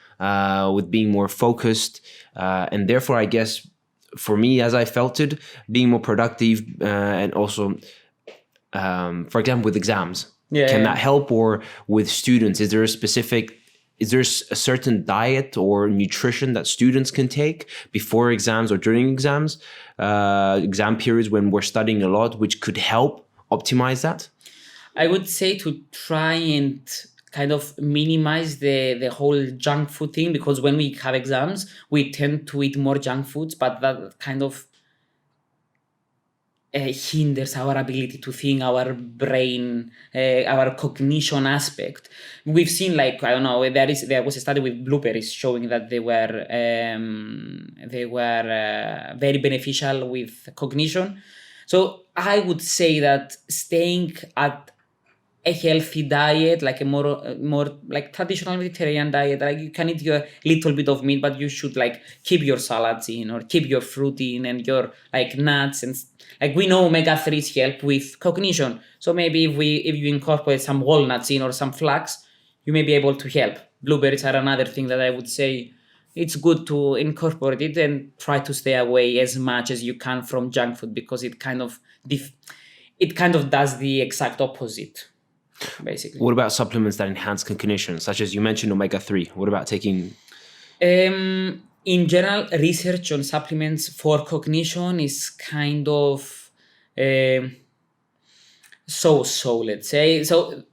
with being more focused, and therefore, I guess, for me, as I felt it, being more productive, and also, for example, with exams. Can that help? Or with students, is there a certain diet or nutrition that students can take before exams or during exams, exam periods when we're studying a lot, which could help optimize that? I would say to try and kind of minimize the whole junk food thing, because when we have exams, we tend to eat more junk foods, but that kind of hinders our ability to think, our brain, our cognition aspect. We've seen, like, I don't know, there was a study with blueberries showing that they were very beneficial with cognition. So I would say that staying at a healthy diet, like a more like traditional Mediterranean diet. Like you can eat your little bit of meat, but you should like keep your salads in or keep your fruit in and your like nuts and like we know omega-3s help with cognition. So maybe if you incorporate some walnuts in or some flax, you may be able to help. Blueberries are another thing that I would say it's good to incorporate it and try to stay away as much as you can from junk food because it kind of does the exact opposite, basically. What about supplements that enhance cognition, such as you mentioned omega-3? What about taking... In general, research on supplements for cognition is kind of so, let's say. So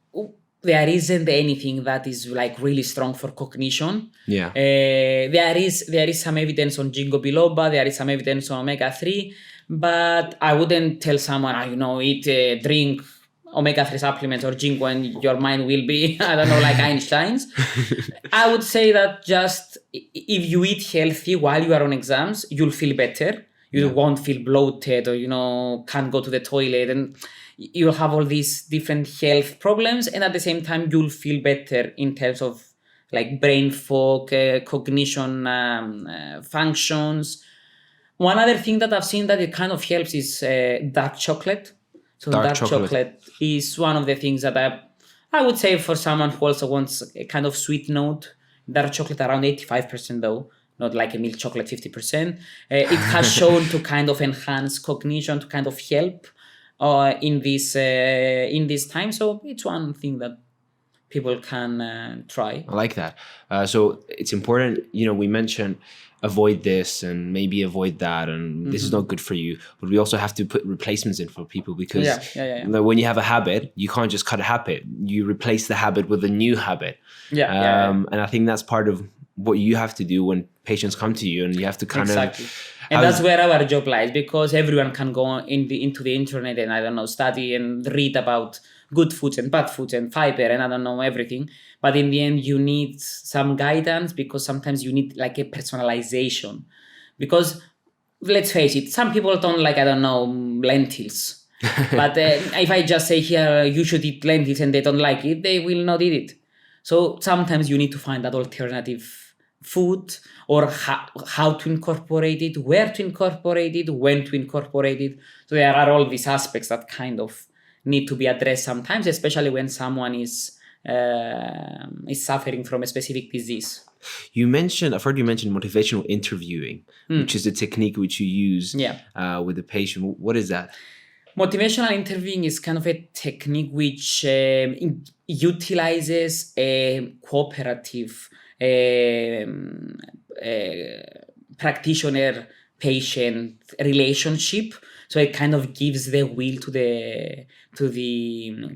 there isn't anything that is like really strong for cognition. Yeah. There is some evidence on ginkgo biloba, there is some evidence on omega-3, but I wouldn't tell someone, eat, drink omega-3 supplements or ginkgo and your mind will be, I don't know, like Einstein's. I would say that just if you eat healthy while you are on exams, you'll feel better. You won't feel bloated or, can't go to the toilet and you'll have all these different health problems. And at the same time, you'll feel better in terms of like brain fog, cognition functions. One other thing that I've seen that it kind of helps is dark chocolate. So dark chocolate is one of the things that I would say for someone who also wants a kind of sweet note. Dark chocolate around 85% though, not like a milk chocolate 50%. It has shown to kind of enhance cognition, to kind of help in this time. So it's one thing that people can try. I like that. So it's important, we mentioned avoid this and maybe avoid that and this is not good for you, but we also have to put replacements in for people because when you have a habit, you can't just cut a habit. You replace the habit with a new habit. And I think that's part of what you have to do when patients come to you and you have to kind of... And that's where our job lies because everyone can go into the internet and study and read about good foods and bad foods and fiber and everything. But in the end, you need some guidance because sometimes you need like a personalization. Because let's face it, some people don't like, lentils. But if I just say here, you should eat lentils and they don't like it, they will not eat it. So sometimes you need to find that alternative food or how to incorporate it, where to incorporate it, when to incorporate it. So there are all these aspects that kind of need to be addressed sometimes, especially when someone is suffering from a specific disease. I've heard you mention motivational interviewing, which is a technique which you use with the patient. What is that? Motivational interviewing is kind of a technique which utilizes a cooperative practitioner-patient relationship. So it kind of gives the will to the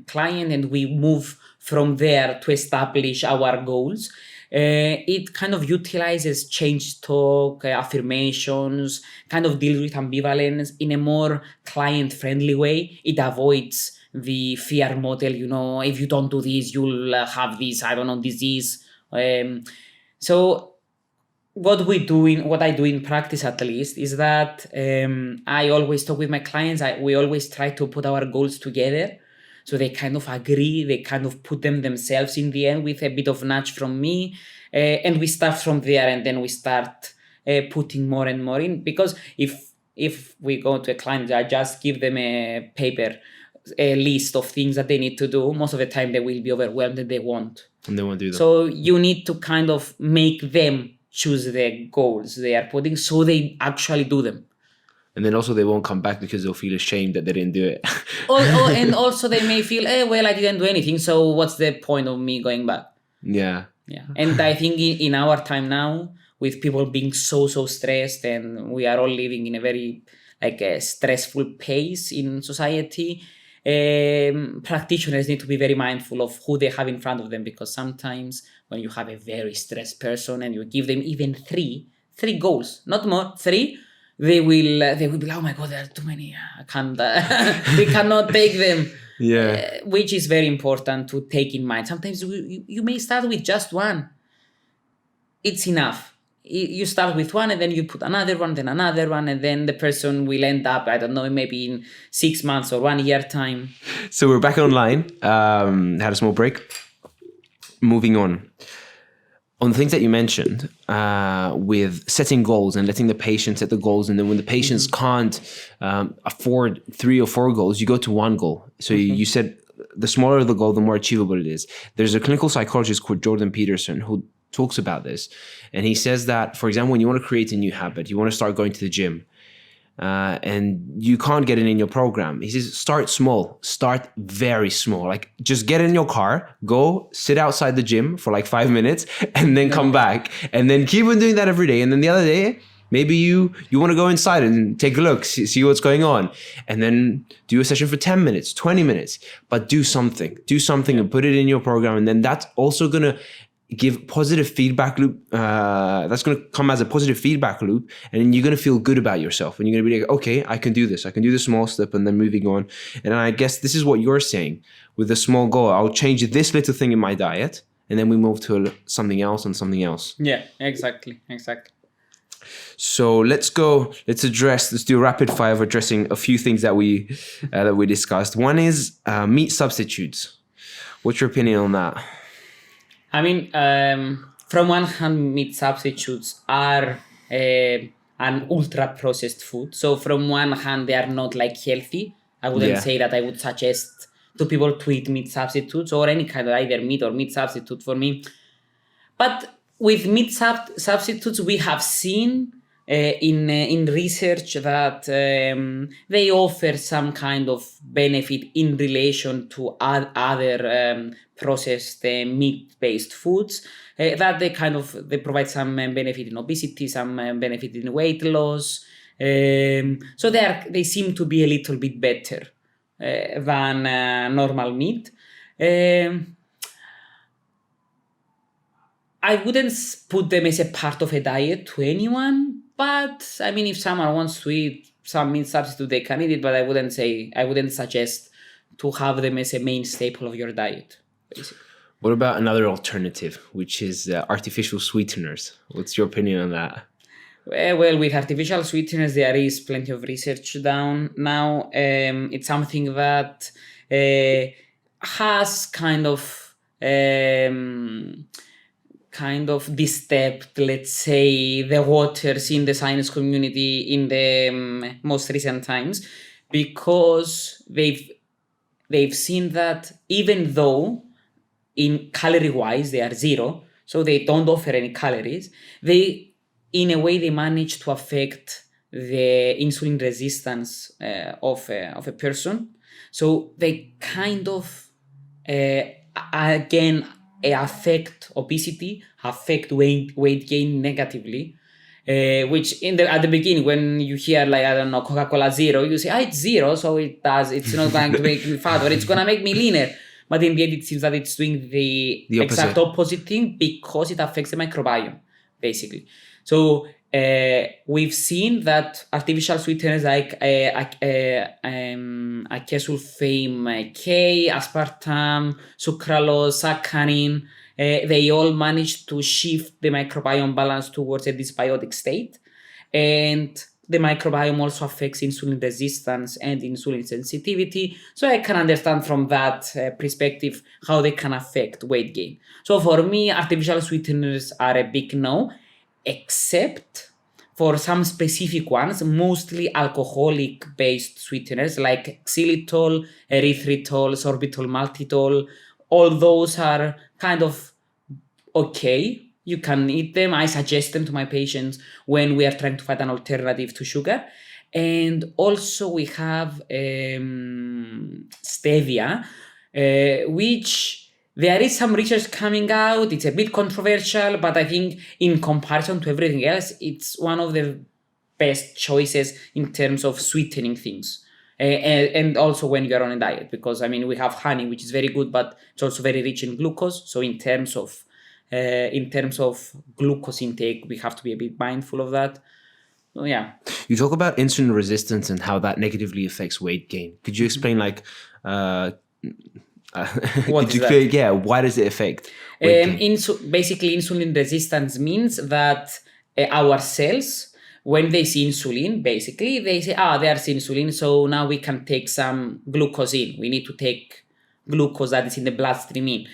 client, and we move from there to establish our goals. It kind of utilizes change talk, affirmations, kind of deals with ambivalence in a more client-friendly way. It avoids the fear model, if you don't do this, you'll have this, disease. So what I do in practice at least, is that I always talk with my clients. We always try to put our goals together. So they kind of agree, they kind of put them themselves in the end with a bit of nudge from me. And we start from there and then we start putting more and more in. Because if we go to a client, I just give them a paper, a list of things that they need to do. Most of the time they will be overwhelmed and they won't. And they won't do them. So you need to kind of make them choose the goals they are putting so they actually do them. And then also they won't come back because they'll feel ashamed that they didn't do it. And also they may feel, I didn't do anything, so what's the point of me going back? Yeah. And I think in our time now, with people being so stressed, and we are all living in a very stressful pace in society, practitioners need to be very mindful of who they have in front of them, because sometimes when you have a very stressed person and you give them even three goals, not more, 3, they will be like, oh my God, there are too many. I can't. We cannot take them. Yeah. Which is very important to take in mind. Sometimes you may start with just one. It's enough. You start with one and then you put another one, then another one, and then the person will end up, maybe in 6 months or 1 year time, So we're back online. Had a small break. Moving on the things that you mentioned with setting goals and letting the patient set the goals. And then when the patients can't afford 3 or 4 goals, you go to 1 goal. So you said the smaller the goal, the more achievable it is. There's a clinical psychologist called Jordan Peterson who talks about this. And he says that, for example, when you want to create a new habit, you want to start going to the gym, and you can't get it in your program. He says, start small, start very small. Like just get in your car, go sit outside the gym for like 5 minutes and then come back and then keep on doing that every day. And then the other day, maybe you want to go inside and take a look, see what's going on, and then do a session for 10 minutes, 20 minutes, but do something and put it in your program. And then that's also going to give positive feedback loop. That's going to come as a positive feedback loop, and you're going to feel good about yourself, and you're going to be like, okay, I can do this. I can do the small step, and then moving on. And I guess this is what you're saying with a small goal. I'll change this little thing in my diet, and then we move to something else and something else. Yeah, exactly. So let's do a rapid fire of addressing a few things that we discussed. One is meat substitutes. What's your opinion on that? I mean, from one hand, meat substitutes are an ultra-processed food. So from one hand, they are not like healthy. I wouldn't say that I would suggest to people to eat meat substitutes or any kind of either meat or meat substitute for me. But with meat substitutes, we have seen in research that they offer some kind of benefit in relation to other processed meat-based foods, that they provide some benefit in obesity, some benefit in weight loss. So they seem to be a little bit better than normal meat. I wouldn't put them as a part of a diet to anyone, but I mean, if someone wants to eat some meat substitute, they can eat it, but I wouldn't suggest to have them as a main staple of your diet, basically. What about another alternative, which is artificial sweeteners? What's your opinion on that? Well, with artificial sweeteners, there is plenty of research down now. It's something that has kind of disturbed, let's say, the waters in the science community in the most recent times, because they've seen that even though in calorie-wise they are 0, so they don't offer any calories, in a way they manage to affect the insulin resistance of a person. So they kind of again affect obesity, affect weight gain negatively, which at the beginning, when you hear like, I don't know, Coca-Cola 0, you say, it's 0, so it's not going to make me fat, or it's going to make me leaner. But in the end, it seems that it's doing the exact opposite thing, because it affects the microbiome, basically. So we've seen that artificial sweeteners like acesulfame K, aspartame, sucralose, saccharin, they all managed to shift the microbiome balance towards a dysbiotic state. And the microbiome also affects insulin resistance and insulin sensitivity. So I can understand from that perspective how they can affect weight gain. So for me, artificial sweeteners are a big no, except for some specific ones, mostly alcoholic-based sweeteners like xylitol, erythritol, sorbitol, maltitol. All those are kind of okay. You can eat them. I suggest them to my patients when we are trying to find an alternative to sugar. And also we have stevia, which there is some research coming out. It's a bit controversial, but I think in comparison to everything else, it's one of the best choices in terms of sweetening things. And also when you're on a diet, because I mean, we have honey, which is very good, but it's also very rich in glucose. So in terms of glucose intake, we have to be a bit mindful of that. So, yeah. You talk about insulin resistance and how that negatively affects weight gain. Could you explain why does it affect weight gain? Basically, insulin resistance means that our cells when they see insulin, basically, they say, there's insulin, so now we can take some glucose in. We need to take glucose that is in the bloodstream in.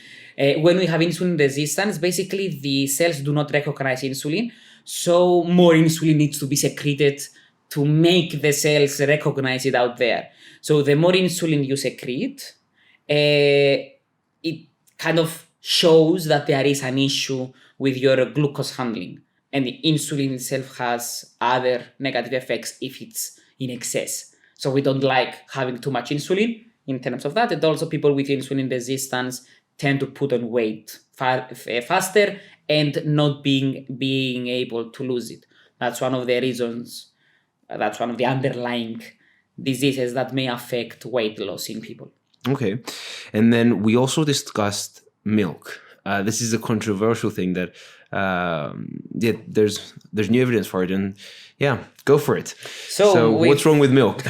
When we have insulin resistance, basically the cells do not recognize insulin, so more insulin needs to be secreted to make the cells recognize it out there. So the more insulin you secrete, it kind of shows that there is an issue with your glucose handling. And the insulin itself has other negative effects if it's in excess. So we don't like having too much insulin in terms of that. And also people with insulin resistance tend to put on weight faster and not being able to lose it. That's one of the reasons, that's one of the underlying diseases that may affect weight loss in people. Okay. And then we also discussed milk. This is a controversial thing that there's new evidence for it, and go for it. So what's wrong with milk?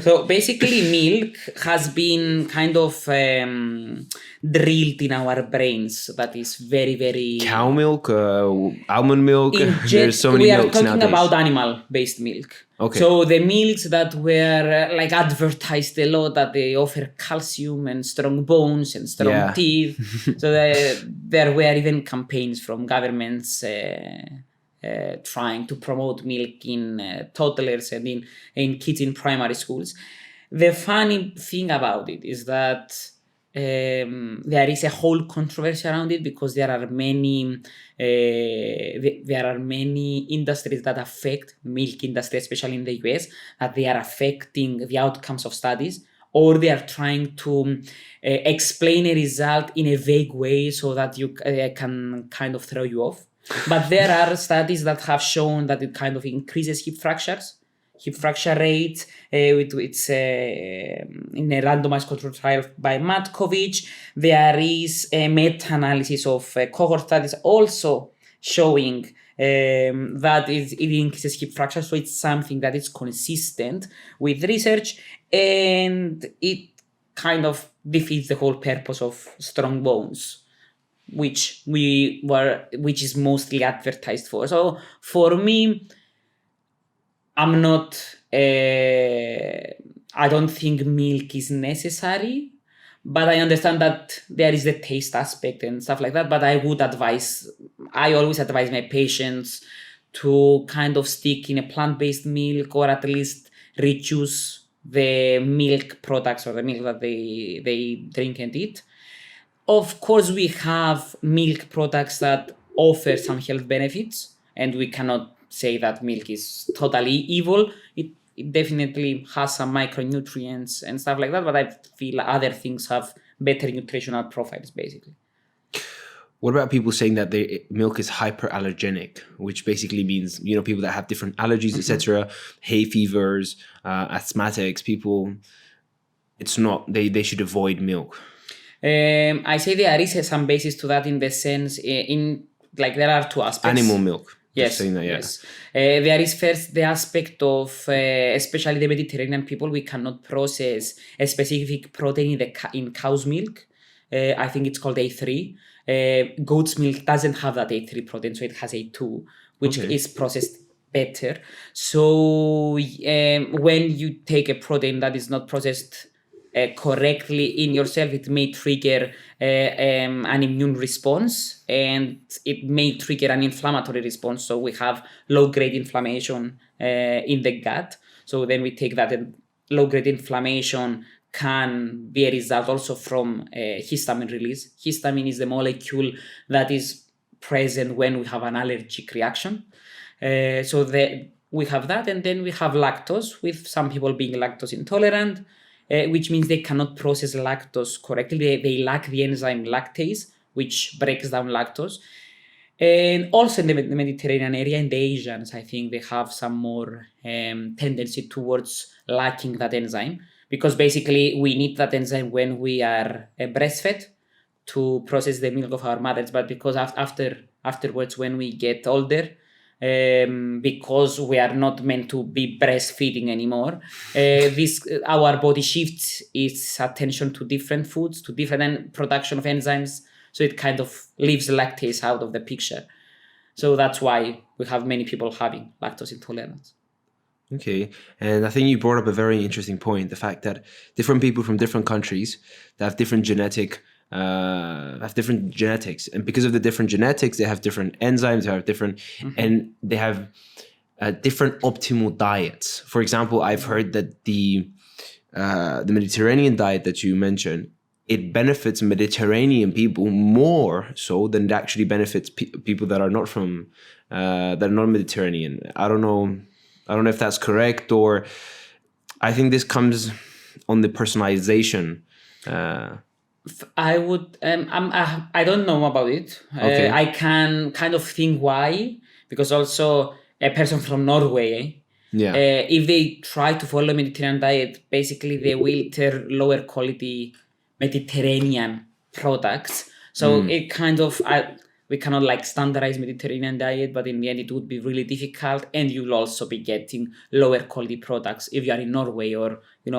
So basically milk has been kind of drilled in our brains that is very, very... Cow milk, almond milk, there's so many milks nowadays. We are talking about animal-based milk. Okay. So the milks that were like advertised a lot, that they offer calcium and strong bones and strong teeth. So there were even campaigns from governments trying to promote milk in toddlers and in kids in primary schools. The funny thing about it is that there is a whole controversy around it because there are many industries that affect milk industry, especially in the US, that they are affecting the outcomes of studies, or they are trying to explain a result in a vague way so that you can kind of throw you off. But there are studies that have shown that it kind of increases hip fracture rate. It's in a randomized control trial by Matkovich. There is a meta-analysis of cohort studies also showing that it increases hip fracture. So it's something that is consistent with research, and it kind of defeats the whole purpose of strong bones, which is mostly advertised for. So for me, I'm not, I don't think milk is necessary, but I understand that there is the taste aspect and stuff like that. But I always advise my patients to kind of stick in a plant-based milk, or at least reduce the milk products or the milk that they drink and eat. Of course, we have milk products that offer some health benefits, and we cannot say that milk is totally evil. It definitely has some micronutrients and stuff like that, but I feel other things have better nutritional profiles, basically. What about people saying that milk is hyperallergenic, which basically means, people that have different allergies, etc., hay fevers, asthmatics, people, it's not, they should avoid milk? I say there is some basis to that, in the sense, there are two aspects. Animal milk. Yes, saying that, yes. There is first the aspect of, especially the Mediterranean people, we cannot process a specific protein in cow's milk. I think it's called A3. Goat's milk doesn't have that A3 protein, so it has A2, which is processed better. So when you take a protein that is not processed correctly in yourself, it may trigger an immune response, and it may trigger an inflammatory response. So we have low-grade inflammation in the gut. So then we take that, and low-grade inflammation can be a result also from histamine release. Histamine is the molecule that is present when we have an allergic reaction. So we have that, and then we have lactose, with some people being lactose intolerant, which means they cannot process lactose correctly. They lack the enzyme lactase, which breaks down lactose. And also in the Mediterranean area, in the Asians, I think they have some more tendency towards lacking that enzyme, because basically we need that enzyme when we are breastfed to process the milk of our mothers. But because afterwards, when we get older, because we are not meant to be breastfeeding anymore, our body shifts its attention to different foods, to different production of enzymes, so it kind of leaves lactase out of the picture. So that's why we have many people having lactose intolerance. Okay, and I think you brought up a very interesting point: the fact that different people from different countries that have different genetics, and because of the different genetics, they have different enzymes, they have different, and they have different optimal diets. For example, I've heard that the Mediterranean diet that you mentioned, it benefits Mediterranean people more so than it actually benefits people that are not from that are not Mediterranean. I don't know if that's correct, or I think this comes on the personalization. I would. I don't know about it. Okay. I can kind of think why, because also a person from Norway, Yeah. if they try to follow Mediterranean diet, basically they will eat lower quality Mediterranean products. So it kind of we cannot like standardize Mediterranean diet, but in the end it would be really difficult, and you'll also be getting lower quality products if you are in Norway or the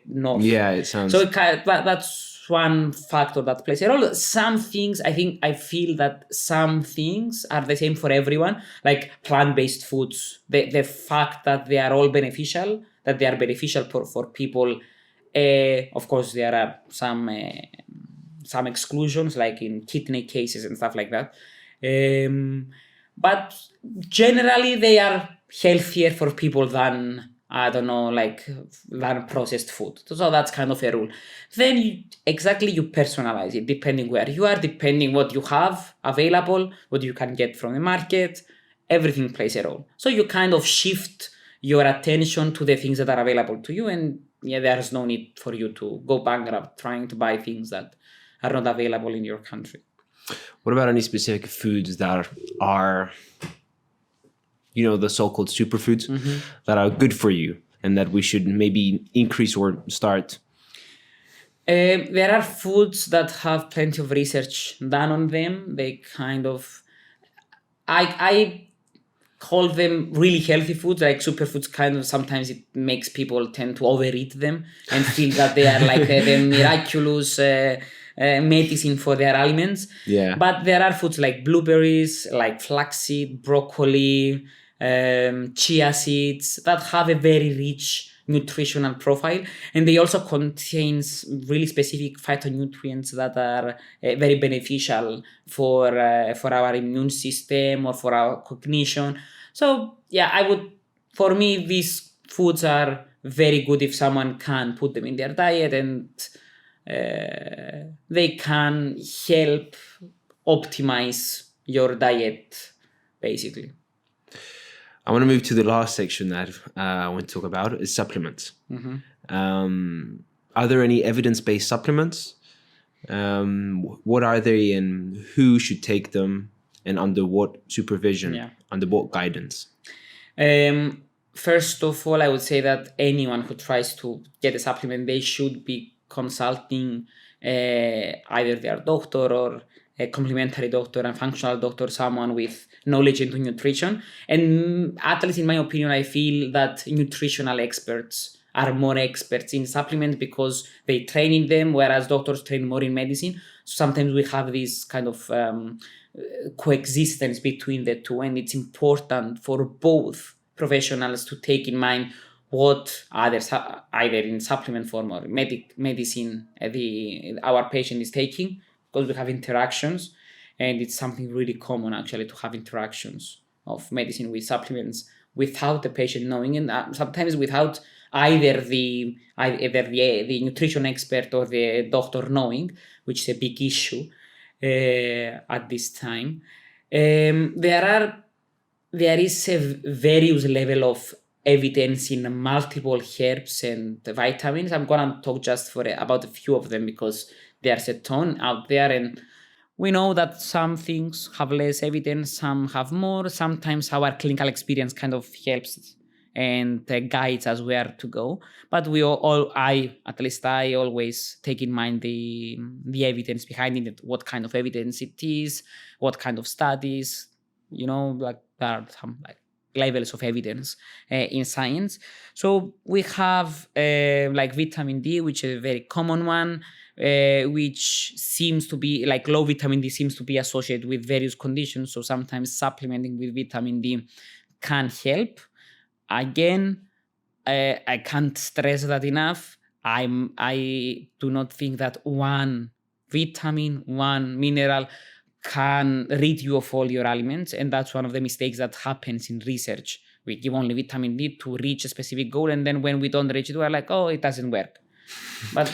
north. Yeah, it sounds. So that's one factor that plays a role. Some things I feel that some things are the same for everyone, like plant-based foods. The fact that they are all beneficial, that they are beneficial for people. Of course, there are some exclusions, like in kidney cases and stuff like that. But generally, they are healthier for people than than processed food. So that's kind of a rule. Then you personalize it depending where you are, depending what you have available, what you can get from the market. Everything plays a role. So you kind of shift your attention to the things that are available to you, and there's no need for you to go bankrupt trying to buy things that are not available in your country. What about any specific foods that are the so-called superfoods that are good for you and that we should maybe increase or start? There are foods that have plenty of research done on them. They kind of, I call them really healthy foods, like superfoods. Kind of sometimes it makes people tend to overeat them and feel that they are like the miraculous medicine for their ailments. Yeah. But there are foods like blueberries, like flaxseed, broccoli, chia seeds that have a very rich nutritional profile, and they also contains really specific phytonutrients that are very beneficial for our immune system or for our cognition. So for me, these foods are very good if someone can put them in their diet, and they can help optimize your diet, basically. I want to move to the last section that I want to talk about is supplements. Are there any evidence-based supplements? What are they, and who should take them, and under what supervision, under what guidance? First of all, I would say that anyone who tries to get a supplement, they should be consulting either their doctor or a complementary doctor and functional doctor, someone with knowledge into nutrition. And at least in my opinion, I feel that nutritional experts are more experts in supplements because they train in them, whereas doctors train more in medicine. So sometimes we have this kind of coexistence between the two, and it's important for both professionals to take in mind what others, either in supplement form or medicine, our patient is taking, because we have interactions, and it's something really common actually to have interactions of medicine with supplements without the patient knowing, and sometimes without either the nutrition expert or the doctor knowing, which is a big issue at this time. There is a various level of evidence in multiple herbs and vitamins. I'm gonna talk just about a few of them because there's a ton out there, and we know that some things have less evidence, some have more. Sometimes our clinical experience kind of helps and guides us where to go. But I always take in mind the evidence behind it, what kind of evidence it is, what kind of studies, like there are some like levels of evidence in science. So we have like vitamin D, which is a very common one, which seems to be like low vitamin D seems to be associated with various conditions. So sometimes supplementing with vitamin D can help. Again, I can't stress that enough. I do not think that one vitamin, one mineral can rid you of all your ailments, and that's one of the mistakes that happens in research. We give only vitamin D to reach a specific goal, and then when we don't reach it, we're like, oh, it doesn't work. But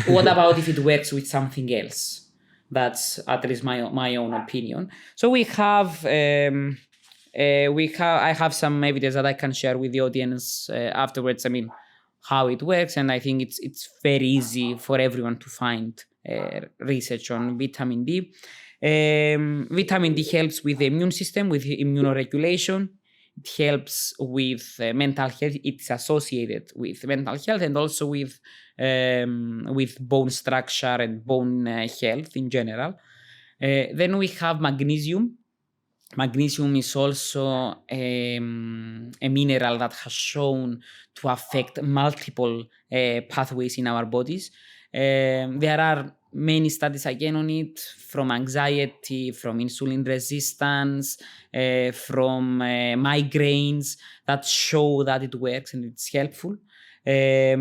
what about if it works with something else? That's at least my own opinion. So I have some evidence that I can share with the audience afterwards. I mean, how it works, and I think it's very easy for everyone to find research on vitamin D. Vitamin D helps with the immune system, with immunoregulation. It helps with mental health. It's associated with mental health and also with bone structure and bone health in general. Then we have magnesium. Magnesium is also a mineral that has shown to affect multiple pathways in our bodies. There are many studies again on it, from anxiety, from insulin resistance, from migraines, that show that it works and it's helpful. There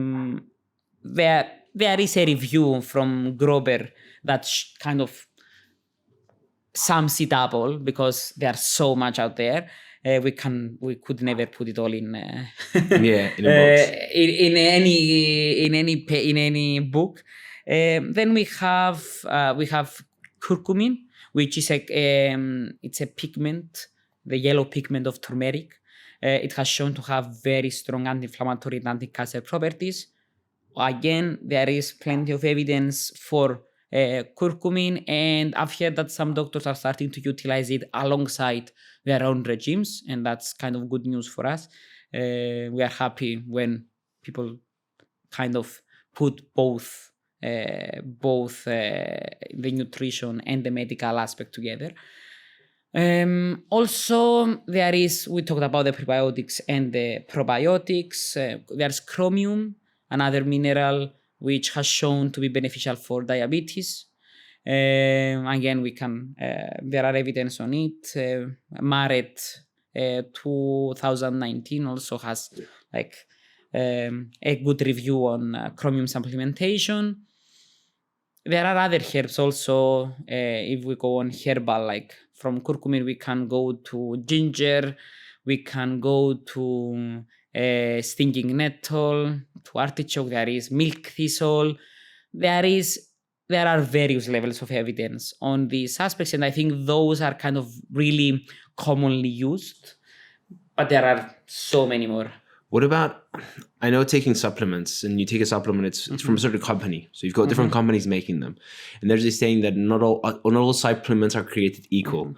is a review from Grober that kind of sums it up all, because there's so much out there. We could never put it all in in a box. in any book. Then we have curcumin, which is it's a pigment, the yellow pigment of turmeric. It has shown to have very strong anti-inflammatory and anti-cancer properties. Again, there is plenty of evidence for curcumin, and I've heard that some doctors are starting to utilize it alongside their own regimes, and that's kind of good news for us. We are happy when people kind of put both the nutrition and the medical aspect together. Also, we talked about the prebiotics and the probiotics. There's chromium, another mineral which has shown to be beneficial for diabetes. Again, there are evidence on it. Maret 2019 also has a good review on chromium supplementation. There are other herbs also. If we go on herbal, like from curcumin, we can go to ginger, we can go to stinging nettle, to artichoke. There is milk thistle. There are various levels of evidence on these aspects, and I think those are kind of really commonly used, but there are so many more. What about, I know taking supplements, and you take a supplement, it's from a certain company. So you've got different companies making them. And there's this saying that not all supplements are created equal,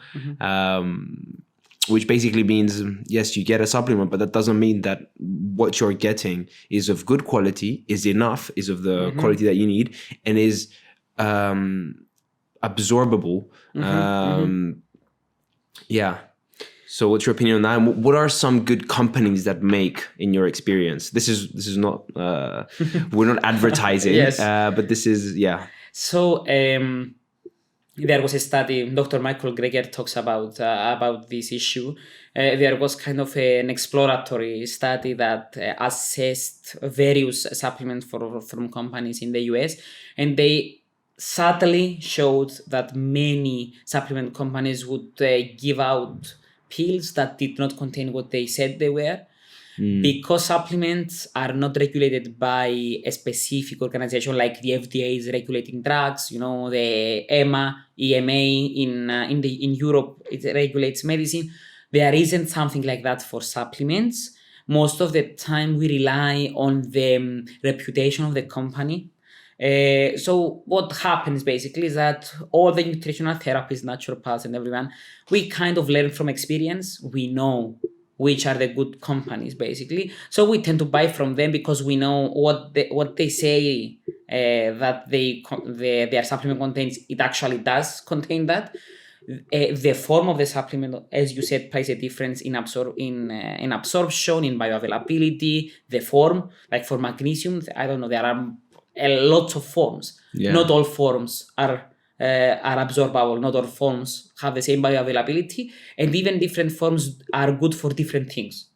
which basically means, yes, you get a supplement, but that doesn't mean that what you're getting is of good quality, is enough, is of the quality that you need, and is absorbable. Yeah. So what's your opinion on that? And what are some good companies that make, in your experience? This is not, we're not advertising, yes. But this is, yeah. So there was a study, Dr. Michael Greger talks about this issue. There was kind of an exploratory study that assessed various supplements from companies in the US, and they sadly showed that many supplement companies would give out pills that did not contain what they said they were. Because supplements are not regulated by a specific organization like the FDA is regulating drugs, the EMA in Europe, it regulates medicine. There isn't something like that for supplements. Most of the time we rely on the reputation of the company. So what happens basically is that all the nutritional therapists, naturopaths and everyone, we kind of learn from experience. We know which are the good companies basically. So we tend to buy from them because we know what they say that their supplement contains, it actually does contain that. the form of the supplement, as you said, plays a difference in absorption, in bioavailability, the form. Like for magnesium, I don't know, there are lots of forms. Yeah. Not all forms are absorbable. Not all forms have the same bioavailability, and even different forms are good for different things.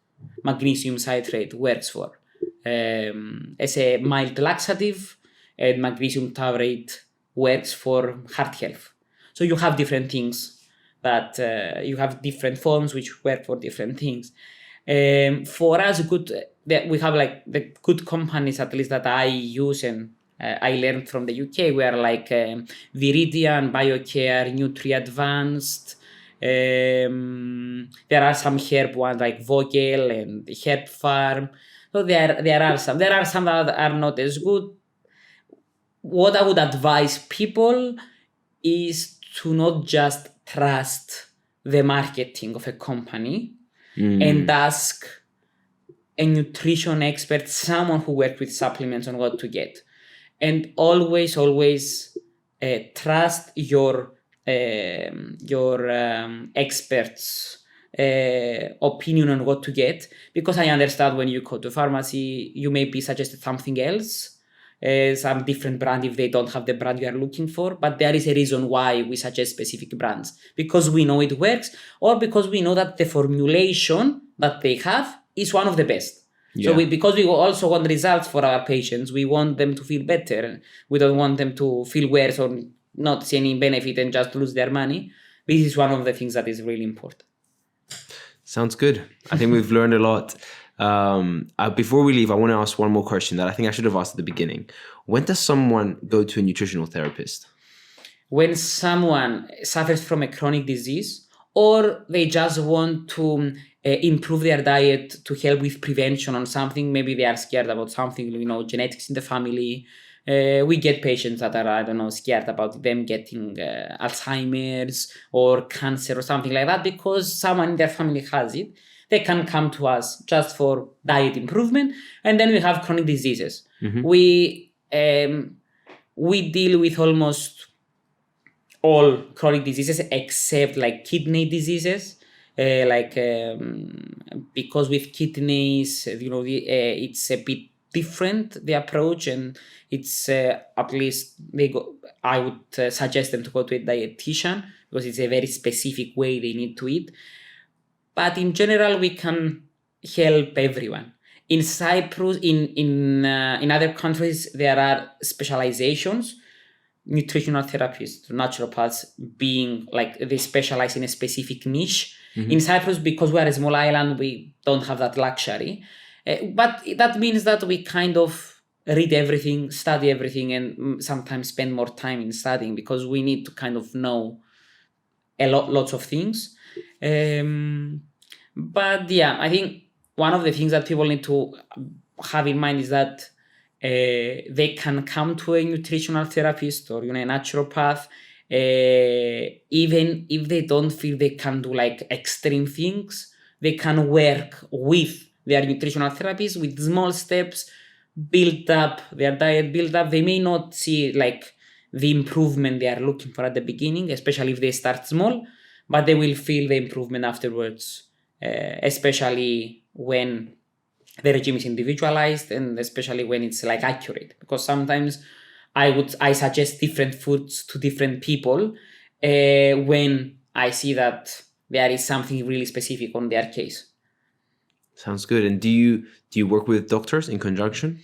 Magnesium citrate works for as a mild laxative, and magnesium taurate works for heart health. So you have different things that you have different forms which work for different things. For us, we have like the good companies, at least that I use and I learned from the UK, were like Viridian, BioCare, Nutri Advanced. There are some herb ones like Vogel and Herb Farm. So there are some. There are some that are not as good. What I would advise people is to not just trust the marketing of a company and ask a nutrition expert, someone who worked with supplements, on what to get. And always trust your experts' opinion on what to get, because I understand when you go to pharmacy, you may be suggested something else, some different brand if they don't have the brand you are looking for, but there is a reason why we suggest specific brands, because we know it works, or because we know that the formulation that they have is one of the best. Yeah. So because we also want results for our patients, we want them to feel better. We don't want them to feel worse or not see any benefit and just lose their money. This is one of the things that is really important. Sounds good. I think we've learned a lot. Before we leave, I want to ask one more question that I think I should have asked at the beginning. When does someone go to a nutritional therapist? When someone suffers from a chronic disease, or they just want to improve their diet to help with prevention on something. Maybe they are scared about something, genetics in the family. We get patients that are, scared about them getting Alzheimer's or cancer or something like that, because someone in their family has it. They can come to us just for diet improvement. And then we have chronic diseases. Mm-hmm. We deal with almost all chronic diseases except like kidney diseases. Because with kidneys, it's a bit different, the approach, and it's at least I would suggest them to go to a dietitian, because it's a very specific way they need to eat. But in general, we can help everyone. In Cyprus, in other countries, there are specializations. Nutritional therapists, naturopaths, being like they specialize in a specific niche. Mm-hmm. In Cyprus, because we are a small island, we don't have that luxury. But that means that we kind of read everything, study everything, and sometimes spend more time in studying, because we need to kind of know lots of things. But yeah, I think one of the things that people need to have in mind is that they can come to a nutritional therapist or a naturopath, even if they don't feel they can do like extreme things. They can work with their nutritional therapist with small steps, build up their diet, They may not see like the improvement they are looking for at the beginning, especially if they start small, but they will feel the improvement afterwards, especially when the regime is individualized, and especially when it's like accurate, because sometimes I suggest different foods to different people when I see that there is something really specific on their case. Sounds good. And do you work with doctors in conjunction?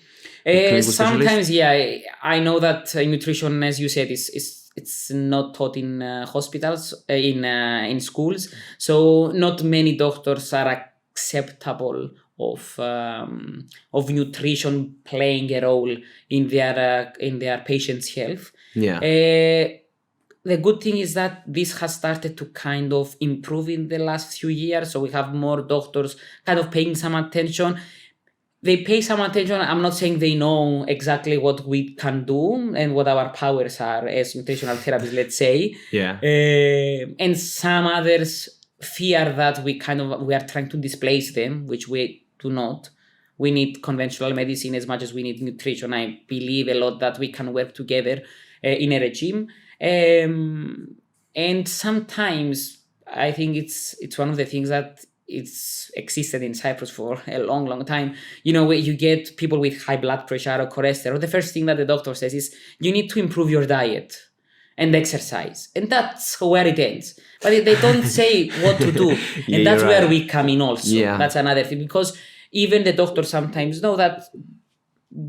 Sometimes, yeah. I know that nutrition, as you said, it's not taught in hospitals, in schools, so not many doctors are acceptable of nutrition playing a role in their patients' health. Yeah. The good thing is that this has started to kind of improve in the last few years. So we have more doctors kind of paying some attention. They pay some attention. I'm not saying they know exactly what we can do and what our powers are as nutritional therapists, let's say. Yeah. And some others fear that we are trying to displace them, which we do not. We need conventional medicine as much as we need nutrition. I believe a lot that we can work together in a regime. And sometimes I think it's one of the things that it's existed in Cyprus for a long, long time. Where you get people with high blood pressure or cholesterol, the first thing that the doctor says is you need to improve your diet and exercise, and that's where it ends. But they don't say what to do, and that's where we come in also. Yeah. That's another thing, because even the doctors sometimes know that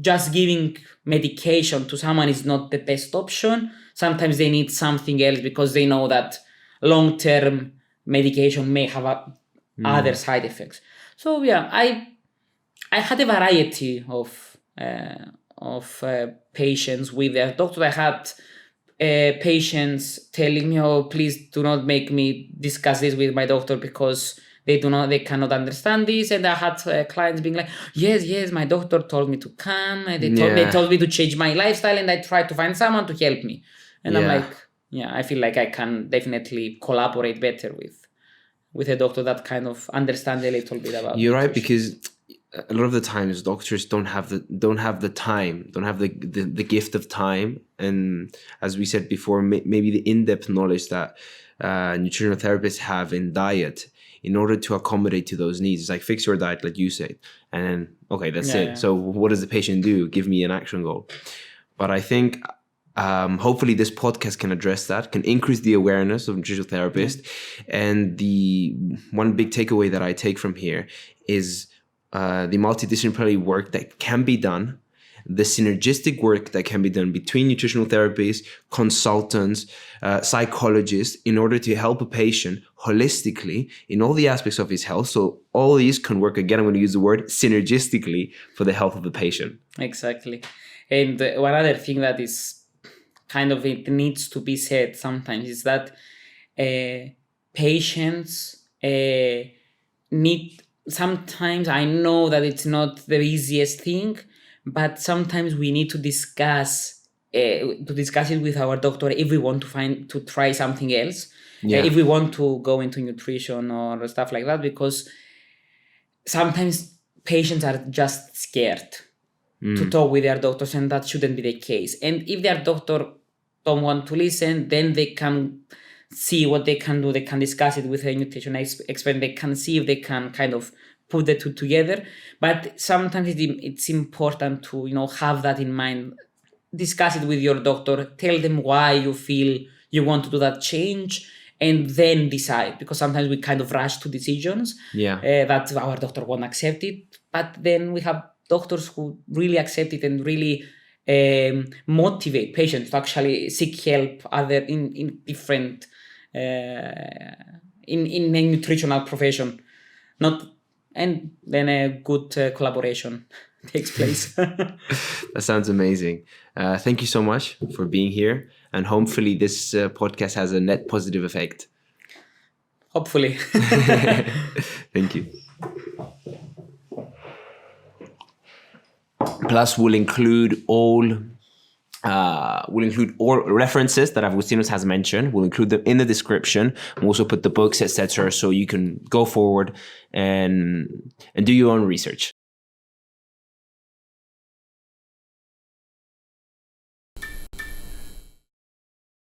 just giving medication to someone is not the best option. Sometimes they need something else because they know that long-term medication may have other side effects. So yeah, I had a variety of patients with their doctor. I had patients telling me, "Oh, please do not make me discuss this with my doctor because they cannot understand this." And I had clients being like, yes, my doctor told me to come, and they told me to change my lifestyle, and I tried to find someone to help me. And I'm like, I feel like I can definitely collaborate better with a doctor that kind of understands a little bit about You're nutrition. right, because a lot of the times doctors don't have the time, don't have the gift of time, and as we said before, maybe the in-depth knowledge that nutritional therapists have in diet in order to accommodate to those needs. It's like, fix your diet, like you said, and then okay, that's it. So what does the patient do? Give me an action goal. But I think hopefully this podcast can address that, can increase the awareness of nutritional therapists. And the one big takeaway that I take from here is the multidisciplinary work that can be done, the synergistic work that can be done between nutritional therapists, consultants, psychologists, in order to help a patient holistically in all the aspects of his health. So all these can work, again, I'm going to use the word synergistically, for the health of the patient. Exactly. And one other thing that is kind of, it needs to be said sometimes, is that patients need, sometimes, I know that it's not the easiest thing, but sometimes we need to discuss it with our doctor if we want to try something else, if we want to go into nutrition or stuff like that, because sometimes patients are just scared to talk with their doctors, and that shouldn't be the case. And if their doctor don't want to listen, then they can see what they can do. They can discuss it with a nutrition expert. They can see if they can kind of put the two together. But sometimes it's important to have that in mind. Discuss it with your doctor. Tell them why you feel you want to do that change, and then decide. Because sometimes we kind of rush to decisions that our doctor won't accept it. But then we have doctors who really accept it and really motivate patients to actually seek help in different in a nutritional profession, and then a good collaboration takes place. That sounds amazing. Thank you so much for being here, and hopefully this podcast has a net positive effect. Hopefully. Thank you. Plus, we'll include all references that Avgoustinos has mentioned. We'll include them in the description. We'll also put the books, etc., so you can go forward and do your own research.